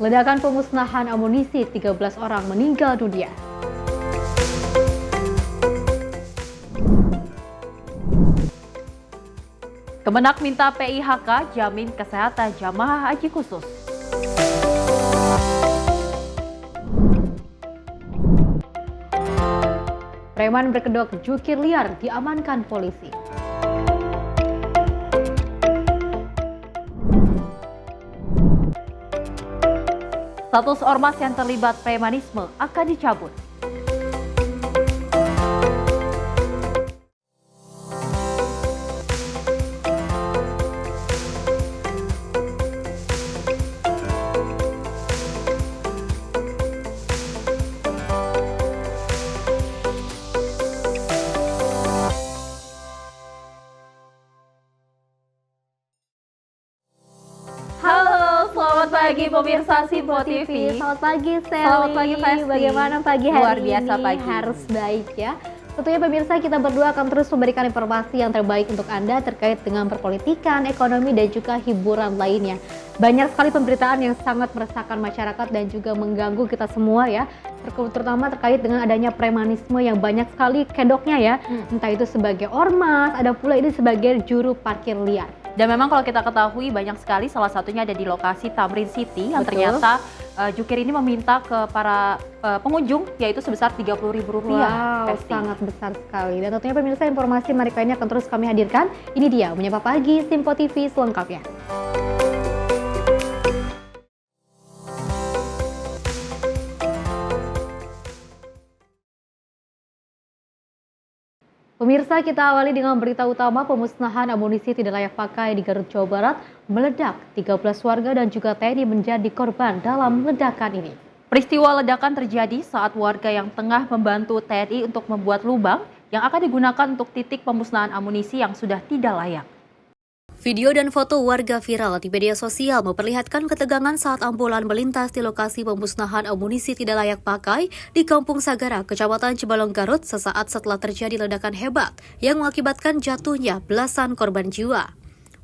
Ledakan pemusnahan amunisi, 13 orang meninggal dunia. Kemenak minta PIHK jamin kesehatan jamaah haji khusus. Preman berkedok jukir liar diamankan polisi. Status ormas yang terlibat premanisme akan dicabut. Selamat pagi pemirsa Simpo TV. Selamat pagi Sally. Selamat pagi Festi. Bagaimana pagi hari Luar biasa ini? pagi. Harus baik ya. Tentunya pemirsa kita berdua akan terus memberikan informasi yang terbaik untuk Anda terkait dengan perpolitikan, ekonomi dan juga hiburan lainnya. Banyak sekali pemberitaan yang sangat meresahkan masyarakat dan juga mengganggu kita semua ya. Terutama terkait dengan adanya premanisme yang banyak sekali kedoknya ya. Entah itu sebagai ormas, ada pula ini sebagai juru parkir liar. Dan memang kalau kita ketahui banyak sekali, salah satunya ada di lokasi Tamrin City yang ternyata jukir ini meminta ke para pengunjung yaitu sebesar Rp30.000. Wow, sangat besar sekali. Dan tentunya pemirsa informasi menarik lainnya akan terus kami hadirkan. Ini dia Menyapa Pagi Simpo TV selengkapnya. Pemirsa, kita awali dengan berita utama pemusnahan amunisi tidak layak pakai di Garut, Jawa Barat meledak. 13 warga dan juga TNI menjadi korban dalam ledakan ini. Peristiwa ledakan terjadi saat warga yang tengah membantu TNI untuk membuat lubang yang akan digunakan untuk titik pemusnahan amunisi yang sudah tidak layak. Video dan foto warga viral di media sosial memperlihatkan ketegangan saat ambulan melintas di lokasi pemusnahan amunisi tidak layak pakai di Kampung Sagara, Kecamatan Cibalong, Garut sesaat setelah terjadi ledakan hebat yang mengakibatkan jatuhnya belasan korban jiwa.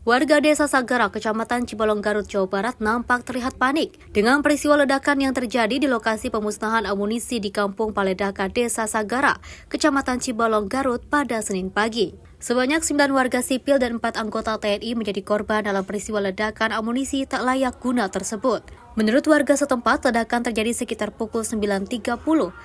Warga desa Sagara, Kecamatan Cibalong, Garut, Jawa Barat nampak terlihat panik dengan peristiwa ledakan yang terjadi di lokasi pemusnahan amunisi di Kampung Paledaka, Desa Sagara, Kecamatan Cibalong, Garut pada Senin pagi. Sebanyak 9 warga sipil dan 4 anggota TNI menjadi korban dalam peristiwa ledakan amunisi tak layak guna tersebut. Menurut warga setempat, ledakan terjadi sekitar pukul 9.30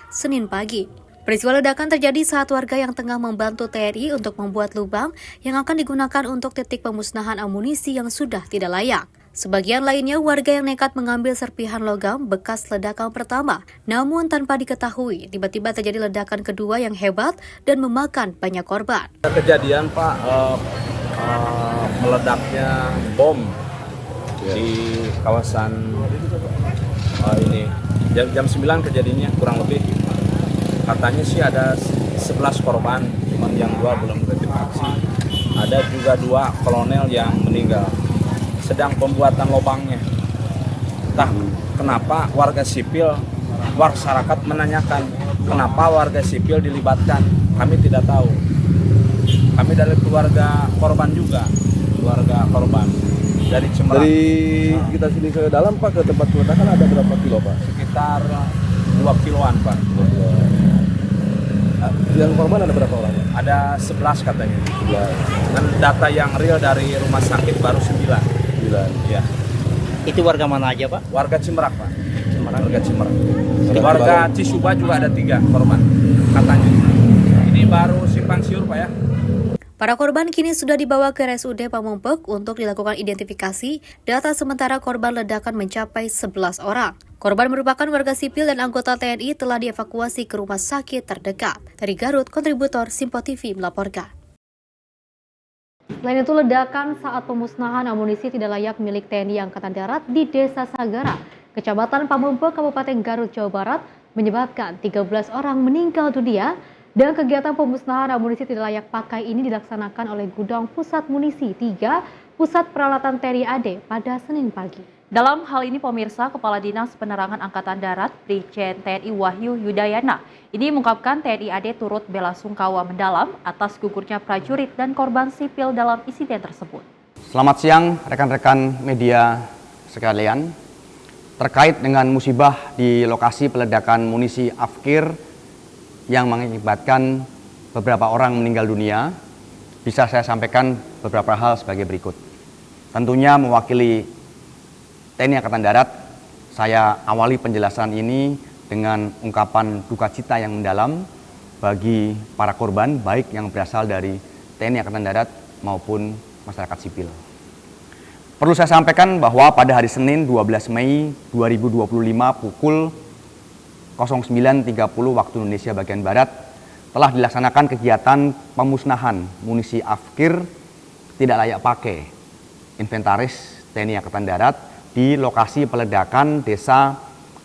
Senin pagi. Peristiwa ledakan terjadi saat warga yang tengah membantu TNI untuk membuat lubang yang akan digunakan untuk titik pemusnahan amunisi yang sudah tidak layak. Sebagian lainnya warga yang nekat mengambil serpihan logam bekas ledakan pertama. Namun tanpa diketahui, tiba-tiba terjadi ledakan kedua yang hebat dan memakan banyak korban. Kejadian Pak, meledaknya bom di kawasan ini. Jam 9 kejadiannya kurang lebih. Katanya sih ada 11 korban, cuma yang 2 belum identifikasi. Ada juga 2 kolonel yang meninggal. Sedang pembuatan lubangnya. Entah kenapa warga sipil, masyarakat menanyakan kenapa warga sipil dilibatkan. Kami tidak tahu. Kami dari keluarga korban juga, keluarga korban dari Cimerang. Dari kita sini ke dalam Pak, ke tempat ledakan ada berapa kilo Pak? Sekitar 2 kiloan Pak. Yang korban ada berapa orang? Ada 11 katanya. 11. Dan data yang real dari rumah sakit baru 9. Ya. Itu warga mana aja Pak? Warga Cimerak Pak. Warga Cimerak. Warga Cisuba juga ada 3 korban katanya. Ini baru simpang siur Pak ya. Para korban kini sudah dibawa ke RSUD Pamengpeuk untuk dilakukan identifikasi. Data sementara korban ledakan mencapai 11 orang. Korban merupakan warga sipil dan anggota TNI telah dievakuasi ke rumah sakit terdekat. Dari Garut, kontributor Simpo TV melaporkan. Selain itu, ledakan saat pemusnahan amunisi tidak layak milik TNI Angkatan Darat di Desa Sagara, Kecamatan Pamengpeuk, Kabupaten Garut, Jawa Barat, menyebabkan 13 orang meninggal dunia. Dan kegiatan pemusnahan amunisi tidak layak pakai ini dilaksanakan oleh Gudang Pusat Munisi 3, Pusat Peralatan TNI AD pada Senin pagi. Dalam hal ini pemirsa, Kepala Dinas Penerangan Angkatan Darat, Brigjen TNI Wahyu Yudayana, ini mengungkapkan TNI AD turut bela sungkawa mendalam atas gugurnya prajurit dan korban sipil dalam insiden tersebut. Selamat siang rekan-rekan media sekalian. terkait dengan musibah di lokasi peledakan munisi Afkir yang mengakibatkan beberapa orang meninggal dunia, bisa saya sampaikan beberapa hal sebagai berikut. Tentunya mewakili TNI Angkatan Darat, saya awali penjelasan ini dengan ungkapan duka cita yang mendalam bagi para korban, baik yang berasal dari TNI Angkatan Darat maupun masyarakat sipil. Perlu saya sampaikan bahwa pada hari Senin 12 Mei 2025 pukul 09.30 waktu Indonesia bagian Barat telah dilaksanakan kegiatan pemusnahan munisi Afkir tidak layak pakai inventaris TNI Angkatan Darat di lokasi peledakan Desa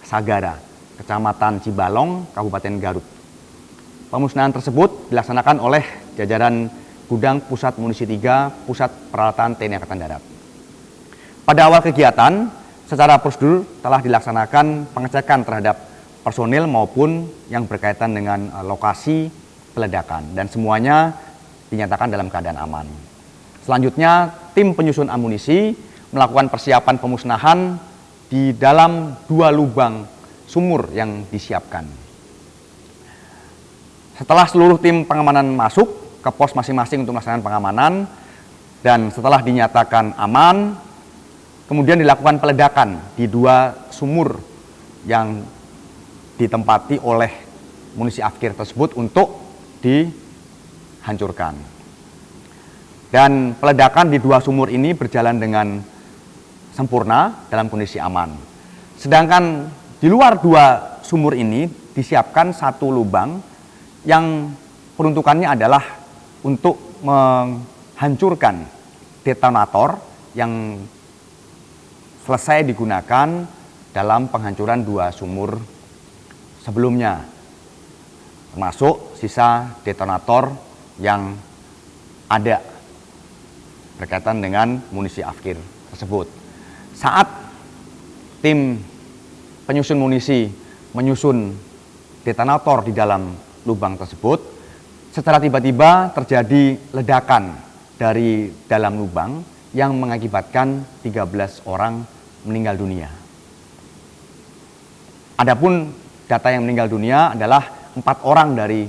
Sagara, Kecamatan Cibalong, Kabupaten Garut. Pemusnahan tersebut dilaksanakan oleh jajaran Gudang Pusat Munisi 3 Pusat Peralatan TNI Angkatan Darat. Pada awal kegiatan, secara prosedur telah dilaksanakan pengecekan terhadap personil maupun yang berkaitan dengan lokasi peledakan dan semuanya dinyatakan dalam keadaan aman. Selanjutnya, tim penyusun amunisi melakukan persiapan pemusnahan di dalam 2 lubang sumur yang disiapkan. Setelah seluruh tim pengamanan masuk ke pos masing-masing untuk melaksanakan pengamanan dan setelah dinyatakan aman, kemudian dilakukan peledakan di 2 sumur yang ditempati oleh munisi Afkir tersebut untuk dihancurkan. Dan peledakan di 2 sumur ini berjalan dengan sempurna dalam kondisi aman. Sedangkan di luar 2 sumur ini disiapkan 1 lubang yang peruntukannya adalah untuk menghancurkan detonator yang selesai digunakan dalam penghancuran 2 sumur sebelumnya, termasuk sisa detonator yang ada berkaitan dengan munisi Afkir tersebut. Saat tim penyusun munisi menyusun detonator di dalam lubang tersebut, secara tiba-tiba terjadi ledakan dari dalam lubang yang mengakibatkan 13 orang meninggal dunia. Adapun data yang meninggal dunia adalah 4 orang dari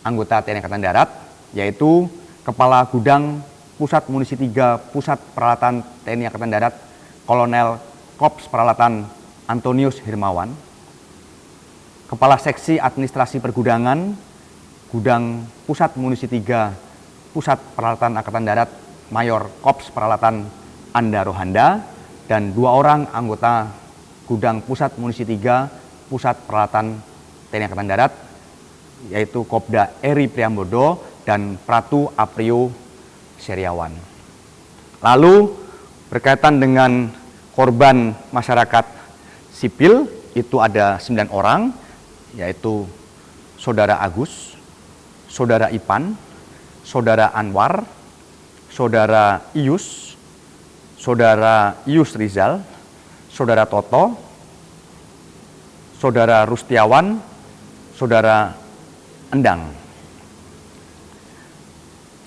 anggota TNI Angkatan Darat, yaitu Kepala Gudang Pusat Munisi 3 Pusat Peralatan TNI Angkatan Darat, Kolonel Korps Peralatan Antonius Hirmawan, Kepala Seksi Administrasi Pergudangan Gudang Pusat Munisi 3 Pusat Peralatan Angkatan Darat, Mayor Korps Peralatan Anda Rohanda, dan 2 orang anggota Gudang Pusat Munisi 3 Pusat Peralatan TNI Angkatan Darat, yaitu Kopda Eri Priambodo dan Pratu Aprio Seriawan. Lalu berkaitan dengan korban masyarakat sipil, itu ada 9 orang, yaitu Saudara Agus, Saudara Ipan, Saudara Anwar, Saudara Ius, Saudara Ius Rizal, Saudara Toto, Saudara Rustiawan, Saudara Endang.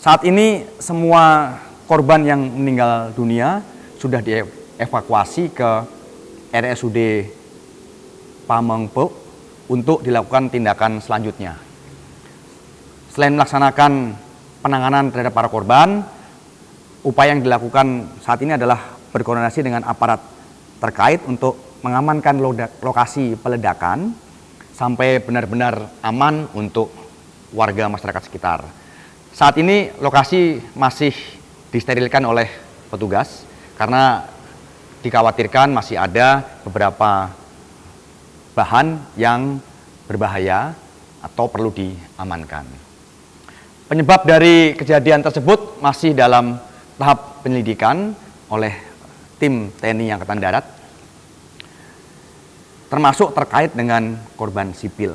Saat ini semua korban yang meninggal dunia sudah dievakuasi ke RSUD Pamengpeuk untuk dilakukan tindakan selanjutnya. Selain melaksanakan penanganan terhadap para korban, upaya yang dilakukan saat ini adalah berkoordinasi dengan aparat terkait untuk mengamankan lokasi peledakan sampai benar-benar aman untuk warga masyarakat sekitar. Saat ini lokasi masih disterilkan oleh petugas karena dikhawatirkan masih ada beberapa bahan yang berbahaya atau perlu diamankan. Penyebab dari kejadian tersebut masih dalam tahap penyelidikan oleh tim TNI Angkatan Darat, termasuk terkait dengan korban sipil.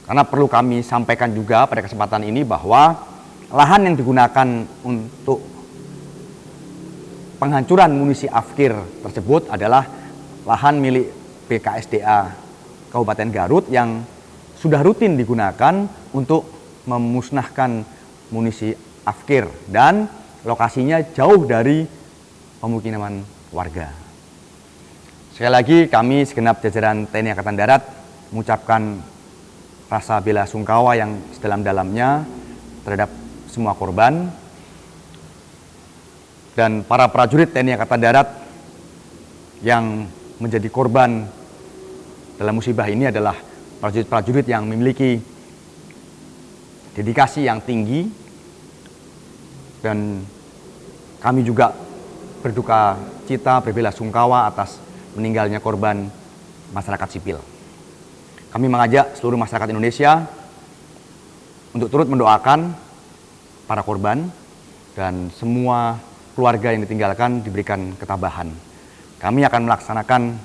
Karena perlu kami sampaikan juga pada kesempatan ini bahwa lahan yang digunakan untuk penghancuran munisi Afkir tersebut adalah lahan milik BKSDA Kabupaten Garut yang sudah rutin digunakan untuk memusnahkan munisi Afkir dan lokasinya jauh dari pemukiman warga. Sekali lagi kami segenap jajaran TNI Angkatan Darat mengucapkan rasa bela sungkawa yang sedalam-dalamnya terhadap semua korban, dan para prajurit TNI Angkatan Darat yang menjadi korban dalam musibah ini adalah prajurit-prajurit yang memiliki dedikasi yang tinggi, dan kami juga berduka cita, berbela sungkawa atas meninggalnya korban masyarakat sipil. Kami mengajak seluruh masyarakat Indonesia untuk turut mendoakan para korban dan semua keluarga yang ditinggalkan diberikan ketabahan. Kami akan melaksanakan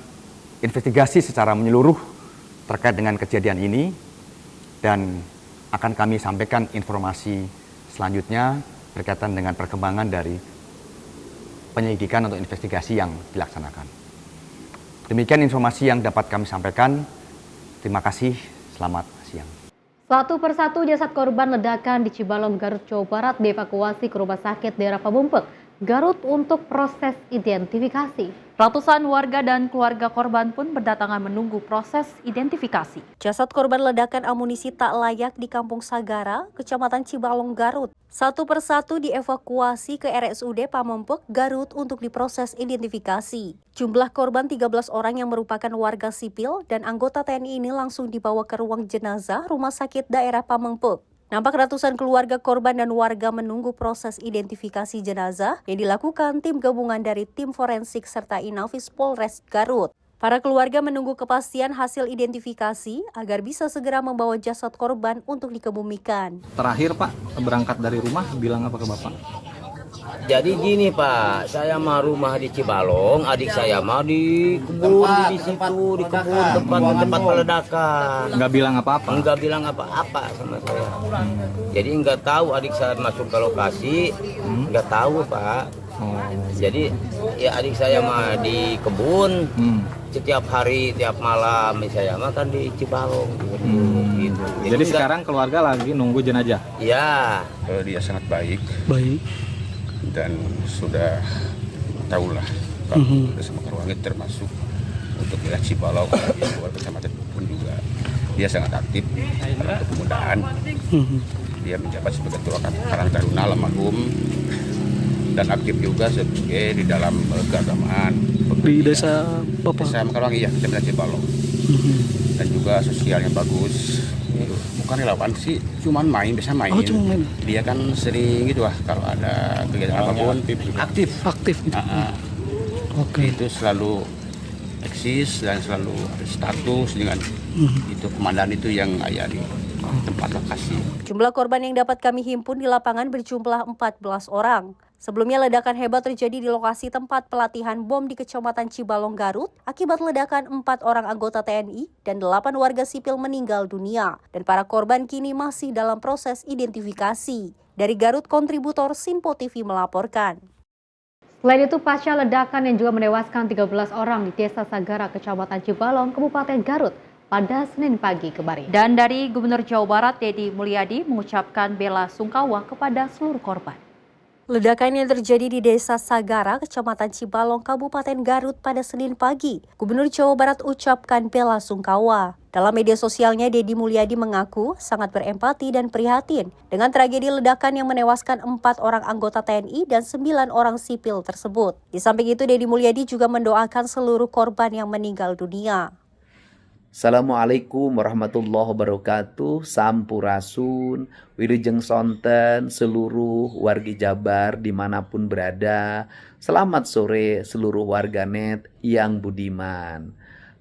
investigasi secara menyeluruh terkait dengan kejadian ini dan akan kami sampaikan informasi selanjutnya berkaitan dengan perkembangan dari penyelidikan atau investigasi yang dilaksanakan. Demikian informasi yang dapat kami sampaikan. Terima kasih, selamat siang. Satu persatu jasad korban ledakan di Cibalong, Garut, Jawa Barat dievakuasi ke rumah sakit daerah Pamengpeuk, Garut untuk proses identifikasi. Ratusan warga dan keluarga korban pun berdatangan menunggu proses identifikasi. Jasad korban ledakan amunisi tak layak di Kampung Sagara, Kecamatan Cibalong, Garut, satu persatu dievakuasi ke RSUD Pamengpeuk, Garut untuk diproses identifikasi. Jumlah korban 13 orang yang merupakan warga sipil dan anggota TNI ini langsung dibawa ke ruang jenazah Rumah Sakit Daerah Pamengpeuk. Nampak ratusan keluarga korban dan warga menunggu proses identifikasi jenazah yang dilakukan tim gabungan dari tim forensik serta Inafis Polres Garut. Para keluarga menunggu kepastian hasil identifikasi agar bisa segera membawa jasad korban untuk dikebumikan. Terakhir Pak, berangkat dari rumah bilang apa ke Bapak? Jadi gini Pak, saya mah rumah di Cibalong, adik saya mah di kebun di situ, di kebun tempat peledakan. Nggak bilang apa-apa? Enggak bilang apa-apa sama saya. Jadi enggak tahu adik saya masuk ke lokasi, enggak tahu Pak. Jadi ya adik saya mah di kebun, setiap hari, tiap malam saya mah kan di Cibalong. Gitu. Jadi sekarang keluarga lagi nunggu jenazah? Ya. Dia sangat baik. Dan sudah tahulah kalau sama keluarga termasuk untuk wilayah Cibalong, di luar kecamatan pun juga dia sangat aktif dalam kepemudaan. Dia menjabat sebagai Ketua Karang Taruna Almarhum dan aktif juga sebagai di dalam keagamaan Di desa Bapak? Desa Mekarwangi, ya, Kecamatan Cibalong. Dan juga sosialnya bagus. Bukan relawan sih, cuman main, biasa main. Oh, cuma main. Dia kan sering gitu lah kalau ada kegiatan apapun aktif. Gitu. Oke. Itu selalu eksis dan selalu ada status dengan itu komandan itu yang ada di tempat lokasi. Jumlah korban yang dapat kami himpun di lapangan berjumlah 14 orang. Sebelumnya ledakan hebat terjadi di lokasi tempat pelatihan bom di Kecamatan Cibalong, Garut. Akibat ledakan 4 orang anggota TNI dan 8 warga sipil meninggal dunia. Dan para korban kini masih dalam proses identifikasi. Dari Garut, kontributor Sinpo TV melaporkan. Selain itu, pasca ledakan yang juga menewaskan 13 orang di Desa Sagara, Kecamatan Cibalong, Kabupaten Garut, pada Senin pagi kemarin. Dan dari Gubernur Jawa Barat, Deddy Mulyadi, mengucapkan bela sungkawa kepada seluruh korban. Ledakan yang terjadi di Desa Sagara, Kecamatan Cibalong, Kabupaten Garut pada Senin pagi, Gubernur Jawa Barat ucapkan bela sungkawa. Dalam media sosialnya, Deddy Mulyadi mengaku sangat berempati dan prihatin dengan tragedi ledakan yang menewaskan 4 orang anggota TNI dan 9 orang sipil tersebut. Di samping itu, Deddy Mulyadi juga mendoakan seluruh korban yang meninggal dunia. Assalamualaikum warahmatullahi wabarakatuh. Sampurasun, wilujeng sonten, seluruh wargi Jabar dimanapun berada. Selamat sore seluruh warganet yang budiman.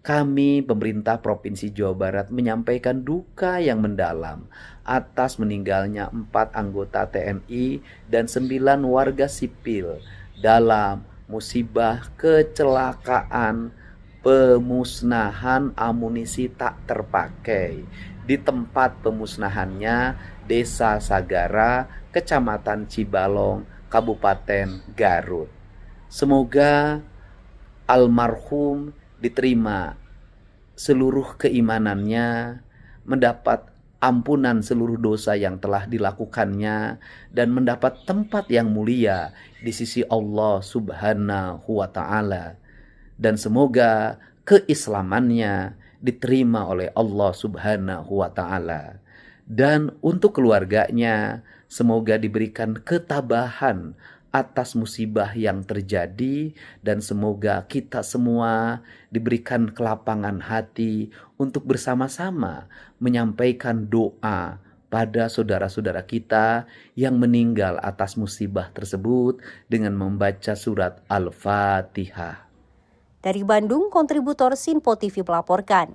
Kami pemerintah Provinsi Jawa Barat menyampaikan duka yang mendalam atas meninggalnya 4 anggota TNI dan 9 warga sipil dalam musibah kecelakaan pemusnahan amunisi tak terpakai di tempat pemusnahannya Desa Sagara, Kecamatan Cibalong, Kabupaten Garut. Semoga almarhum diterima seluruh keimanannya, mendapat ampunan seluruh dosa yang telah dilakukannya, dan mendapat tempat yang mulia di sisi Allah Subhanahu wa Ta'ala. dan semoga keislamannya diterima oleh Allah Subhanahu wa Ta'ala. Dan untuk keluarganya, semoga diberikan ketabahan atas musibah yang terjadi, dan semoga kita semua diberikan kelapangan hati untuk bersama-sama menyampaikan doa pada saudara-saudara kita yang meninggal atas musibah tersebut dengan membaca surat Al-Fatihah. Dari Bandung, kontributor Sinpo TV melaporkan.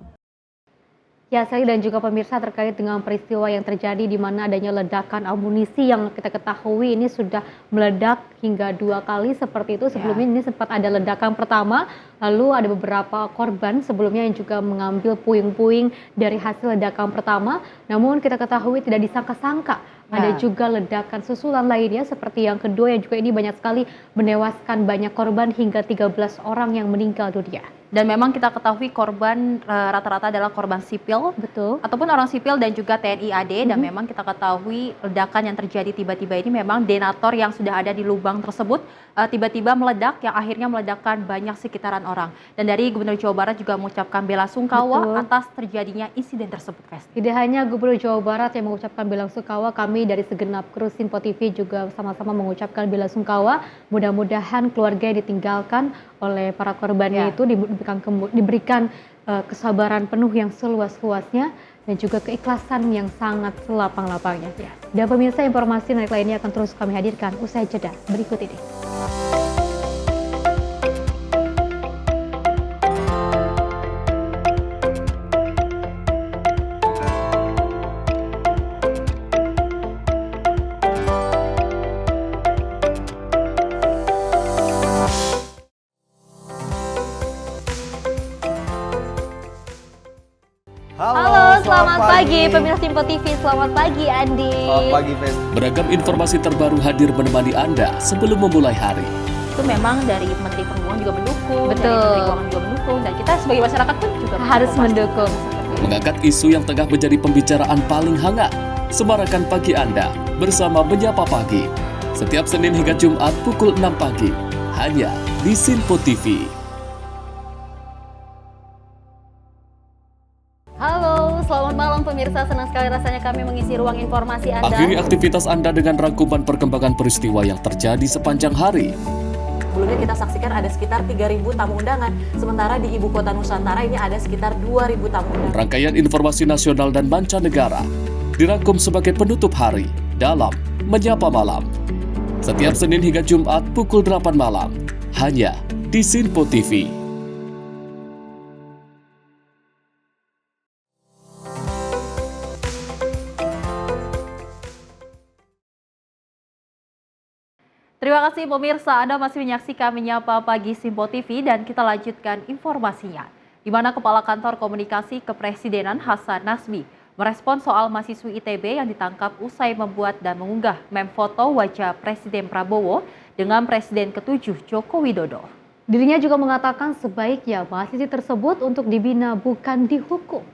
Ya, Sally dan juga pemirsa, terkait dengan peristiwa yang terjadi di mana adanya ledakan amunisi yang kita ketahui ini sudah meledak hingga 2 kali seperti itu. Sebelumnya ini sempat ada ledakan pertama, lalu ada beberapa korban sebelumnya yang juga mengambil puing-puing dari hasil ledakan pertama. Namun kita ketahui tidak disangka-sangka ada juga ledakan susulan lainnya seperti yang kedua, yang juga ini banyak sekali menewaskan banyak korban hingga 13 orang yang meninggal dunia. Dan memang kita ketahui korban rata-rata adalah korban sipil, betul, ataupun orang sipil dan juga TNI AD. Dan memang kita ketahui ledakan yang terjadi tiba-tiba ini memang detonator yang sudah ada di lubang tersebut tiba-tiba meledak, yang akhirnya meledakkan banyak sekitaran orang. Dan dari Gubernur Jawa Barat juga mengucapkan belasungkawa atas terjadinya insiden tersebut, Festi. Tidak hanya Gubernur Jawa Barat yang mengucapkan belasungkawa, kami dari segenap kru Sinpo TV juga sama-sama mengucapkan belasungkawa. Mudah-mudahan keluarga yang ditinggalkan oleh para korbannya itu diberikan kesabaran penuh yang seluas-luasnya dan juga keikhlasan yang sangat selapang-lapangnya. Dan pemirsa, informasi menarik lainnya akan terus kami hadirkan usai jeda berikut ini. Halo, selamat pagi pemirsa Sinpo TV. Selamat pagi Andi. Selamat pagi, Fen. Beragam informasi terbaru hadir menemani Anda sebelum memulai hari. Itu memang dari Menteri Perhubungan juga mendukung, Betul. dari Menteri Keuangan juga mendukung, dan kita sebagai masyarakat pun juga Harus mendukung. Mengangkat isu yang tengah menjadi pembicaraan paling hangat. Semarakan pagi Anda bersama Menyapa Pagi. Setiap Senin hingga Jumat pukul 6 pagi. Hanya di Sinpo TV. Halo, selamat malam pemirsa. Senang sekali rasanya kami mengisi ruang informasi Anda. Akhiri aktivitas Anda dengan rangkuman perkembangan peristiwa yang terjadi sepanjang hari. Sebelumnya kita saksikan ada sekitar 3.000 tamu undangan, sementara di Ibu Kota Nusantara ini ada sekitar 2.000 tamu undangan. Rangkaian informasi nasional dan mancanegara dirangkum sebagai penutup hari dalam Menyapa Malam. Setiap Senin hingga Jumat pukul 8 malam, hanya di Sinpo TV. Terima kasih pemirsa, Anda masih menyaksikan Menyapa Pagi Sinpo TV, dan kita lanjutkan informasinya. Di mana Kepala Kantor Komunikasi Kepresidenan Hasan Nasbi merespon soal mahasiswi ITB yang ditangkap usai membuat dan mengunggah meme foto wajah Presiden Prabowo dengan Presiden ke-7 Joko Widodo. Dirinya juga mengatakan sebaiknya mahasiswi tersebut untuk dibina bukan dihukum.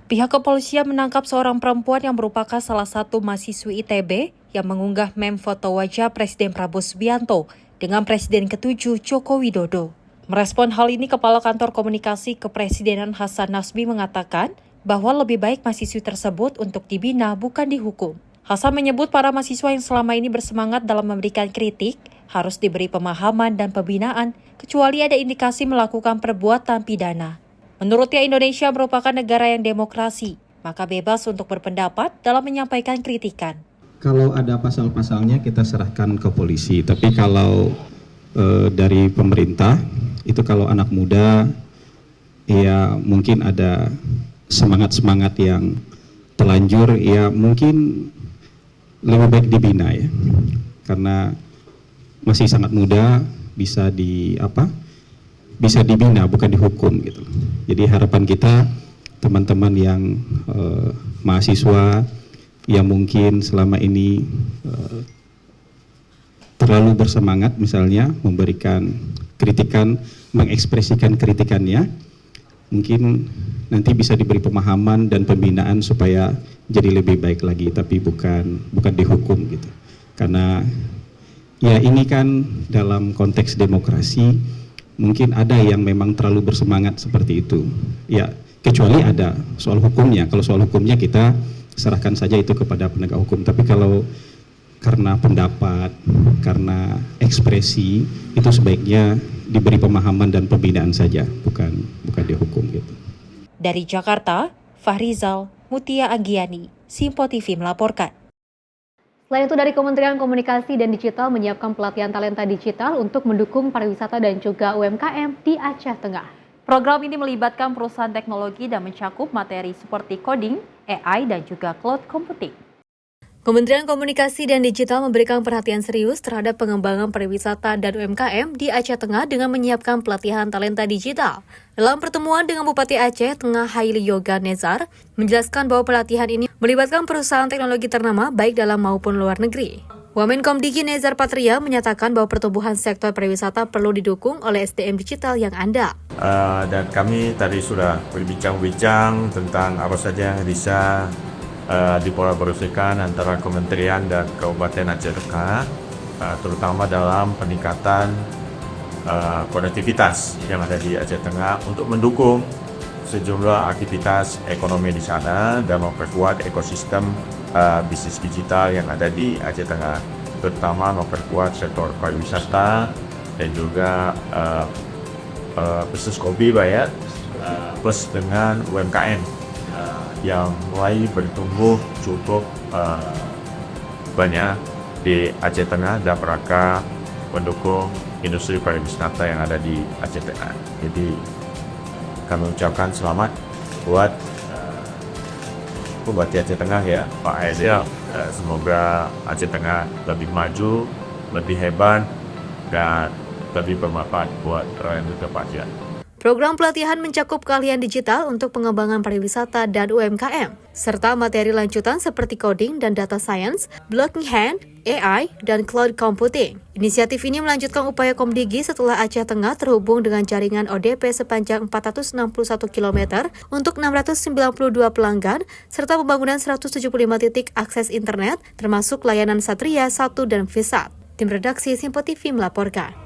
Pihak kepolisian menangkap seorang perempuan yang merupakan salah satu mahasiswi ITB yang mengunggah meme foto wajah Presiden Prabowo Subianto dengan Presiden ke-7 Joko Widodo. Merespon hal ini, Kepala Kantor Komunikasi Kepresidenan Hasan Nasbi mengatakan bahwa lebih baik mahasiswi tersebut untuk dibina bukan dihukum. Hasan menyebut para mahasiswa yang selama ini bersemangat dalam memberikan kritik harus diberi pemahaman dan pembinaan kecuali ada indikasi melakukan perbuatan pidana. Menurutnya, Indonesia merupakan negara yang demokrasi, maka bebas untuk berpendapat dalam menyampaikan kritikan. Kalau ada pasal-pasalnya kita serahkan ke polisi, tapi kalau dari pemerintah itu kalau anak muda ya mungkin ada semangat-semangat yang terlanjur, ya mungkin lebih baik dibina ya, karena masih sangat muda, bisa dibina bukan dihukum gitu. Jadi harapan kita teman-teman yang mahasiswa yang mungkin selama ini terlalu bersemangat misalnya memberikan kritikan, mengekspresikan kritikannya, mungkin nanti bisa diberi pemahaman dan pembinaan supaya jadi lebih baik lagi, tapi bukan dihukum gitu. Karena ya ini kan dalam konteks demokrasi mungkin ada yang memang terlalu bersemangat seperti itu. Ya, kecuali ada soal hukumnya. Kalau soal hukumnya kita serahkan saja itu kepada penegak hukum. Tapi kalau karena pendapat, karena ekspresi, itu sebaiknya diberi pemahaman dan pembinaan saja, bukan dihukum gitu. Dari Jakarta, Fahrizal Mutia Agiani, Simpo TV melaporkan. Selain itu, dari Kementerian Komunikasi dan Digital menyiapkan pelatihan talenta digital untuk mendukung pariwisata dan juga UMKM di Aceh Tengah. Program ini melibatkan perusahaan teknologi dan mencakup materi seperti coding, AI, dan juga cloud computing. Kementerian Komunikasi dan Digital memberikan perhatian serius terhadap pengembangan pariwisata dan UMKM di Aceh Tengah dengan menyiapkan pelatihan talenta digital. Dalam pertemuan dengan Bupati Aceh Tengah Haili Yoga Nezar, menjelaskan bahwa pelatihan ini melibatkan perusahaan teknologi ternama baik dalam maupun luar negeri. Wamenkomdigi Nezar Patria menyatakan bahwa pertumbuhan sektor pariwisata perlu didukung oleh SDM digital yang andal. Dan kami tadi sudah berbincang-bincang tentang apa saja yang bisa dikolaborasikan antara kementerian dan Kabupaten Aceh Tengah, terutama dalam peningkatan konektivitas yang ada di Aceh Tengah untuk mendukung sejumlah aktivitas ekonomi di sana dan memperkuat ekosistem bisnis digital yang ada di Aceh Tengah, terutama memperkuat sektor pariwisata dan juga bisnis kopi bayar plus dengan UMKM yang mulai bertumbuh cukup banyak di Aceh Tengah dan rangka mendukung industri pariwisata yang ada di Aceh Tengah. Jadi kami ucapkan selamat buat Bupati Aceh Tengah ya, Pak Aidi. Semoga Aceh Tengah lebih maju, lebih hebat, dan lebih bermanfaat buat rakyat Aceh. Program pelatihan mencakup keahlian digital untuk pengembangan pariwisata dan UMKM, serta materi lanjutan seperti coding dan data science, blockchain, AI, dan cloud computing. Inisiatif ini melanjutkan upaya Komdigi setelah Aceh Tengah terhubung dengan jaringan ODP sepanjang 461 km untuk 692 pelanggan, serta pembangunan 175 titik akses internet, termasuk layanan Satria 1 dan Visat. Tim redaksi Simpo TV melaporkan.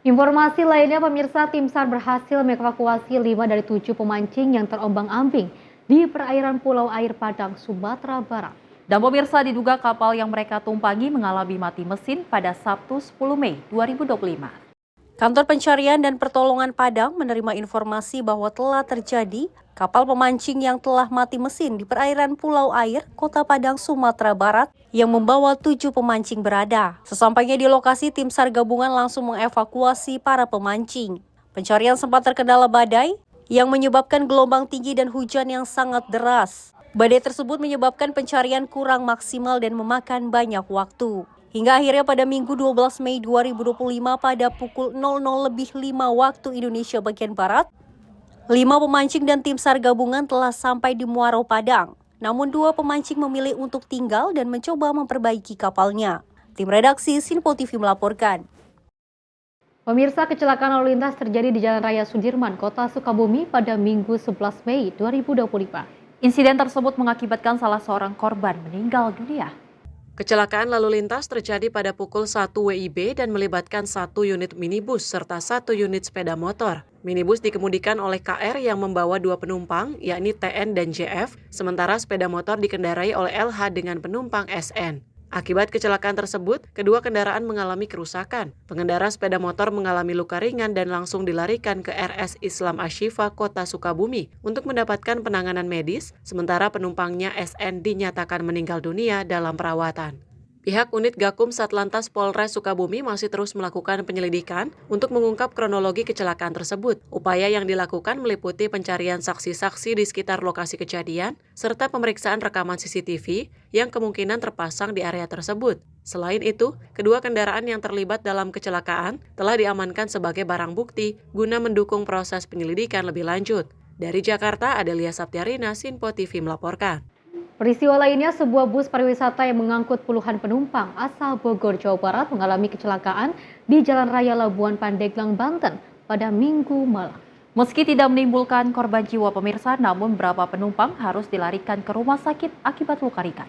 Informasi lainnya, pemirsa, tim SAR berhasil mengevakuasi 5 dari 7 pemancing yang terombang-ambing di perairan Pulau Air Padang, Sumatera Barat. Dan pemirsa, diduga kapal yang mereka tumpangi mengalami mati mesin pada Sabtu 10 Mei 2025. Kantor Pencarian dan Pertolongan Padang menerima informasi bahwa telah terjadi kapal pemancing yang telah mati mesin di perairan Pulau Air, Kota Padang, Sumatera Barat, yang membawa 7 pemancing berada. Sesampainya di lokasi, tim SAR gabungan langsung mengevakuasi para pemancing. Pencarian sempat terkendala badai yang menyebabkan gelombang tinggi dan hujan yang sangat deras. Badai tersebut menyebabkan pencarian kurang maksimal dan memakan banyak waktu. Hingga akhirnya pada Minggu 12 Mei 2025 pada pukul 00.05 waktu Indonesia bagian Barat, 5 pemancing dan tim SAR gabungan telah sampai di Muaro Padang. Namun 2 pemancing memilih untuk tinggal dan mencoba memperbaiki kapalnya. Tim redaksi Simpo TV melaporkan. Pemirsa, kecelakaan lalu lintas terjadi di Jalan Raya Sudirman, Kota Sukabumi pada Minggu 11 Mei 2025. Insiden tersebut mengakibatkan salah seorang korban meninggal dunia. Kecelakaan lalu lintas terjadi pada pukul 1 WIB dan melibatkan 1 unit minibus serta 1 unit sepeda motor. Minibus dikemudikan oleh KR yang membawa 2 penumpang, yakni TN dan JF, sementara sepeda motor dikendarai oleh LH dengan penumpang SN. Akibat kecelakaan tersebut, kedua kendaraan mengalami kerusakan. Pengendara sepeda motor mengalami luka ringan dan langsung dilarikan ke RS Islam Ashifa Kota Sukabumi untuk mendapatkan penanganan medis, sementara penumpangnya SN dinyatakan meninggal dunia dalam perawatan. Pihak unit Gakum Satlantas Polres Sukabumi masih terus melakukan penyelidikan untuk mengungkap kronologi kecelakaan tersebut. Upaya yang dilakukan meliputi pencarian saksi-saksi di sekitar lokasi kejadian, serta pemeriksaan rekaman CCTV yang kemungkinan terpasang di area tersebut. Selain itu, kedua kendaraan yang terlibat dalam kecelakaan telah diamankan sebagai barang bukti guna mendukung proses penyelidikan lebih lanjut. Dari Jakarta, Adelia Saptiarina, Simpo TV melaporkan. Peristiwa lainnya, sebuah bus pariwisata yang mengangkut puluhan penumpang asal Bogor, Jawa Barat mengalami kecelakaan di Jalan Raya Labuan Pandeglang, Banten pada Minggu malam. Meski tidak menimbulkan korban jiwa, pemirsa, namun beberapa penumpang harus dilarikan ke rumah sakit akibat luka ringan.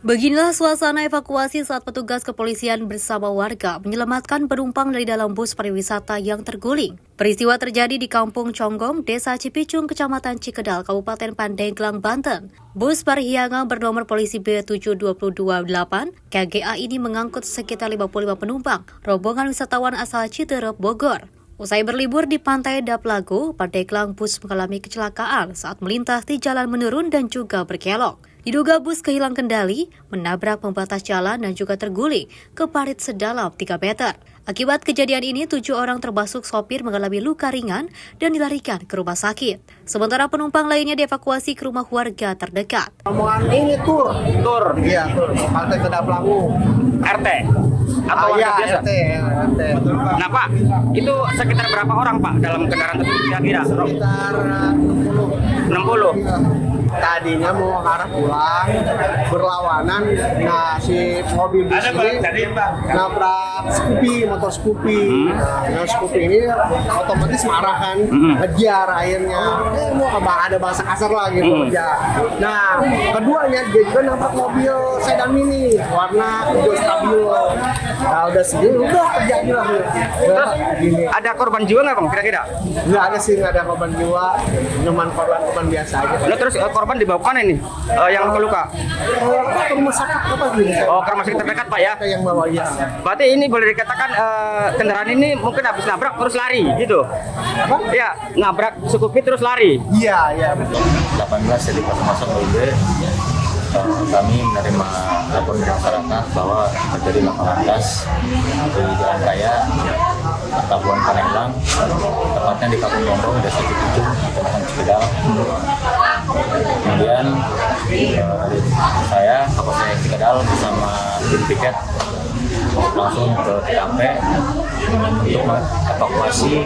Beginilah suasana evakuasi saat petugas kepolisian bersama warga menyelamatkan penumpang dari dalam bus pariwisata yang terguling. Peristiwa terjadi di Kampung Conggom, Desa Cipicung, Kecamatan Cikedal, Kabupaten Pandeglang, Banten. Bus Parihyangan bernomor polisi B7228 KGA ini mengangkut sekitar 55 penumpang, rombongan wisatawan asal Citerep, Bogor. Usai berlibur di Pantai Daplago, Pandeglang, bus mengalami kecelakaan saat melintas di jalan menurun dan juga berkelok. Diduga bus kehilang kendali, menabrak pembatas jalan dan juga terguling ke parit sedalam 3 meter. Akibat kejadian ini, 7 orang termasuk sopir mengalami luka ringan dan dilarikan ke rumah sakit. Sementara penumpang lainnya dievakuasi ke rumah warga terdekat. Rombongan ini tur. Iya, tur. Pantai Daplago. RT atau warga biasa? RT. Nah Pak, itu sekitar berapa orang Pak dalam kendaraan tersebut kira-kira? Sekitar 60. Tadinya mau arah pulang, berlawanan. Nah, si mobil bus ini nabrak motor Scoopy. Nah, Scoopy ini otomatis marah kan, ngejar akhirnya. Mau ada bahasa kasar lah gitu, ngejar. Nah, keduanya dia juga nabrak mobil sedan mini warna hijau stabil. Nah, udah segini, udah terjadi lah. Ada korban jiwa nggak Bang kira-kira? Nggak ada sih, nggak ada korban jiwa. Cuman korban biasa aja. Nah, terus korban dibawa ke mana ini? Yang luka-luka? Ke rumah sakit apa gitu? Oh, ke rumah sakit terdekat Pak ya? Yang bawa ya. Berarti ini boleh dikatakan kendaraan ini mungkin habis nabrak terus lari gitu? Apa? Iya, nabrak Scoopy terus lari? Iya, betul. 18 jadi pas masuk OIB, kami menerima laporan dari masyarakat bahwa terjadi laka lantas di jalan raya Pelabuhan Pandeglang, tepatnya di Kampung Conggom, Desa Cipicung, Kecamatan Cikedal. Kemudian saya Kapolsek Cikedal bersama tim piket langsung ke TKP untuk mengevakuasi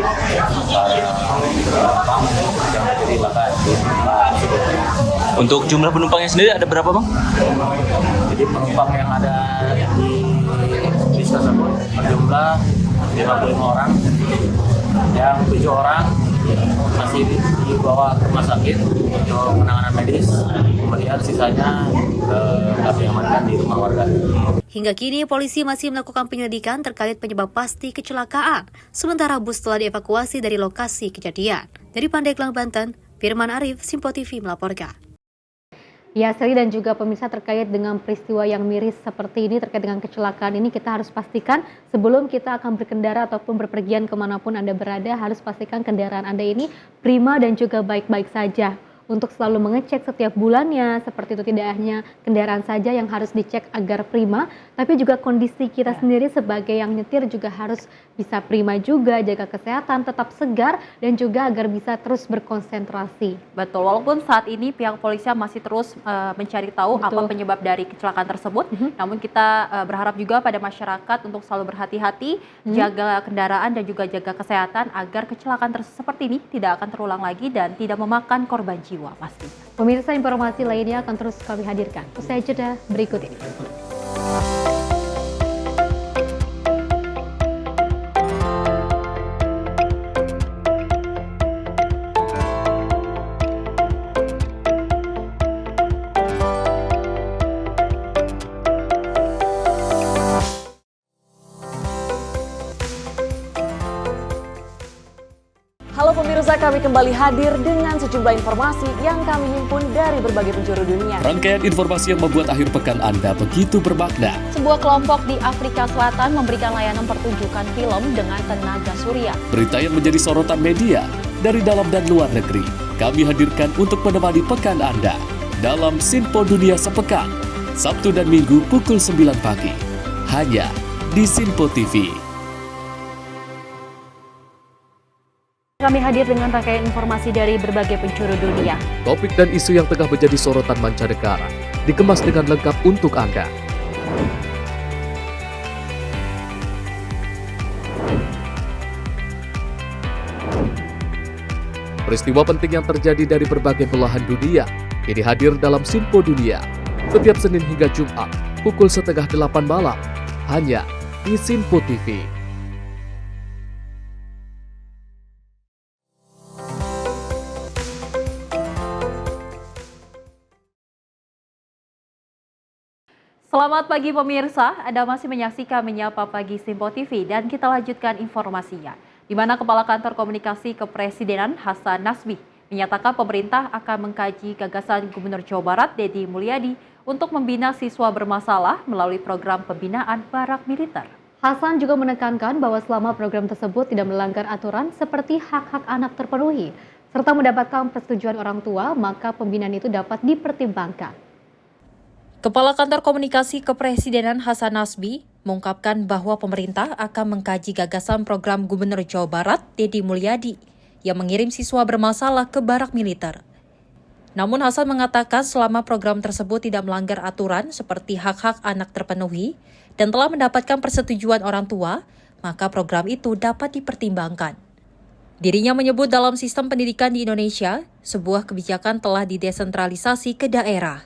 para penumpang yang terjadi laka di tersebut. Untuk jumlah penumpangnya sendiri ada berapa Bang? Jadi penumpang yang ada di bis tersebut berjumlah 55 orang, yang 7 orang masih dibawa ke rumah sakit untuk penanganan medis, kemudian sisanya kami amankan di rumah warga. Hingga kini, polisi masih melakukan penyelidikan terkait penyebab pasti kecelakaan, sementara bus telah dievakuasi dari lokasi kejadian. Dari Pandeglang, Banten, Firman Arif, Simpo TV melaporkan. Ya, Sri dan juga pemirsa, terkait dengan peristiwa yang miris seperti ini, terkait dengan kecelakaan ini, kita harus pastikan sebelum kita akan berkendara ataupun berpergian kemanapun Anda berada, harus pastikan kendaraan Anda ini prima dan juga baik-baik saja. Untuk selalu mengecek setiap bulannya, seperti itu tidak hanya kendaraan saja yang harus dicek agar prima, tapi juga kondisi kita sendiri sebagai yang nyetir juga harus bisa prima juga, jaga kesehatan, tetap segar, dan juga agar bisa terus berkonsentrasi. Betul, walaupun saat ini pihak kepolisian masih terus mencari tahu apa penyebab dari kecelakaan tersebut, namun kita berharap juga pada masyarakat untuk selalu berhati-hati, jaga kendaraan dan juga jaga kesehatan agar kecelakaan seperti ini tidak akan terulang lagi dan tidak memakan korban jiwa. Pasti. Pemirsa, informasi lainnya akan terus kami hadirkan usai jeda berikut ini. Halo pemirsa, kami kembali hadir dengan sejumlah informasi yang kami himpun dari berbagai penjuru dunia. Rangkaian informasi yang membuat akhir pekan Anda begitu bermakna. Sebuah kelompok di Afrika Selatan memberikan layanan pertunjukan film dengan tenaga surya. Berita yang menjadi sorotan media dari dalam dan luar negeri, kami hadirkan untuk menemani pekan Anda dalam Sinpo Dunia Sepekan, Sabtu dan Minggu pukul 9 pagi, hanya di Sinpo TV. Kami hadir dengan rangkaian informasi dari berbagai penjuru dunia. Topik dan isu yang tengah menjadi sorotan mancanegara dikemas dengan lengkap untuk Anda. Peristiwa penting yang terjadi dari berbagai belahan dunia ini hadir dalam Sinpo Dunia setiap Senin hingga Jumat pukul 7:30 malam hanya di Sinpo TV. Selamat pagi pemirsa, Anda masih menyaksikan Menyapa Pagi Simpo TV dan kita lanjutkan informasinya. Di mana Kepala Kantor Komunikasi Kepresidenan Hasan Nasbi menyatakan pemerintah akan mengkaji gagasan Gubernur Jawa Barat Deddy Mulyadi untuk membina siswa bermasalah melalui program pembinaan barak militer. Hasan juga menekankan bahwa selama program tersebut tidak melanggar aturan seperti hak-hak anak terpenuhi, serta mendapatkan persetujuan orang tua, maka pembinaan itu dapat dipertimbangkan. Kepala Kantor Komunikasi Kepresidenan Hasan Nasbi mengungkapkan bahwa pemerintah akan mengkaji gagasan program Gubernur Jawa Barat Deddy Mulyadi yang mengirim siswa bermasalah ke barak militer. Namun Hasan mengatakan selama program tersebut tidak melanggar aturan seperti hak-hak anak terpenuhi dan telah mendapatkan persetujuan orang tua, maka program itu dapat dipertimbangkan. Dirinya menyebut dalam sistem pendidikan di Indonesia, sebuah kebijakan telah didesentralisasi ke daerah.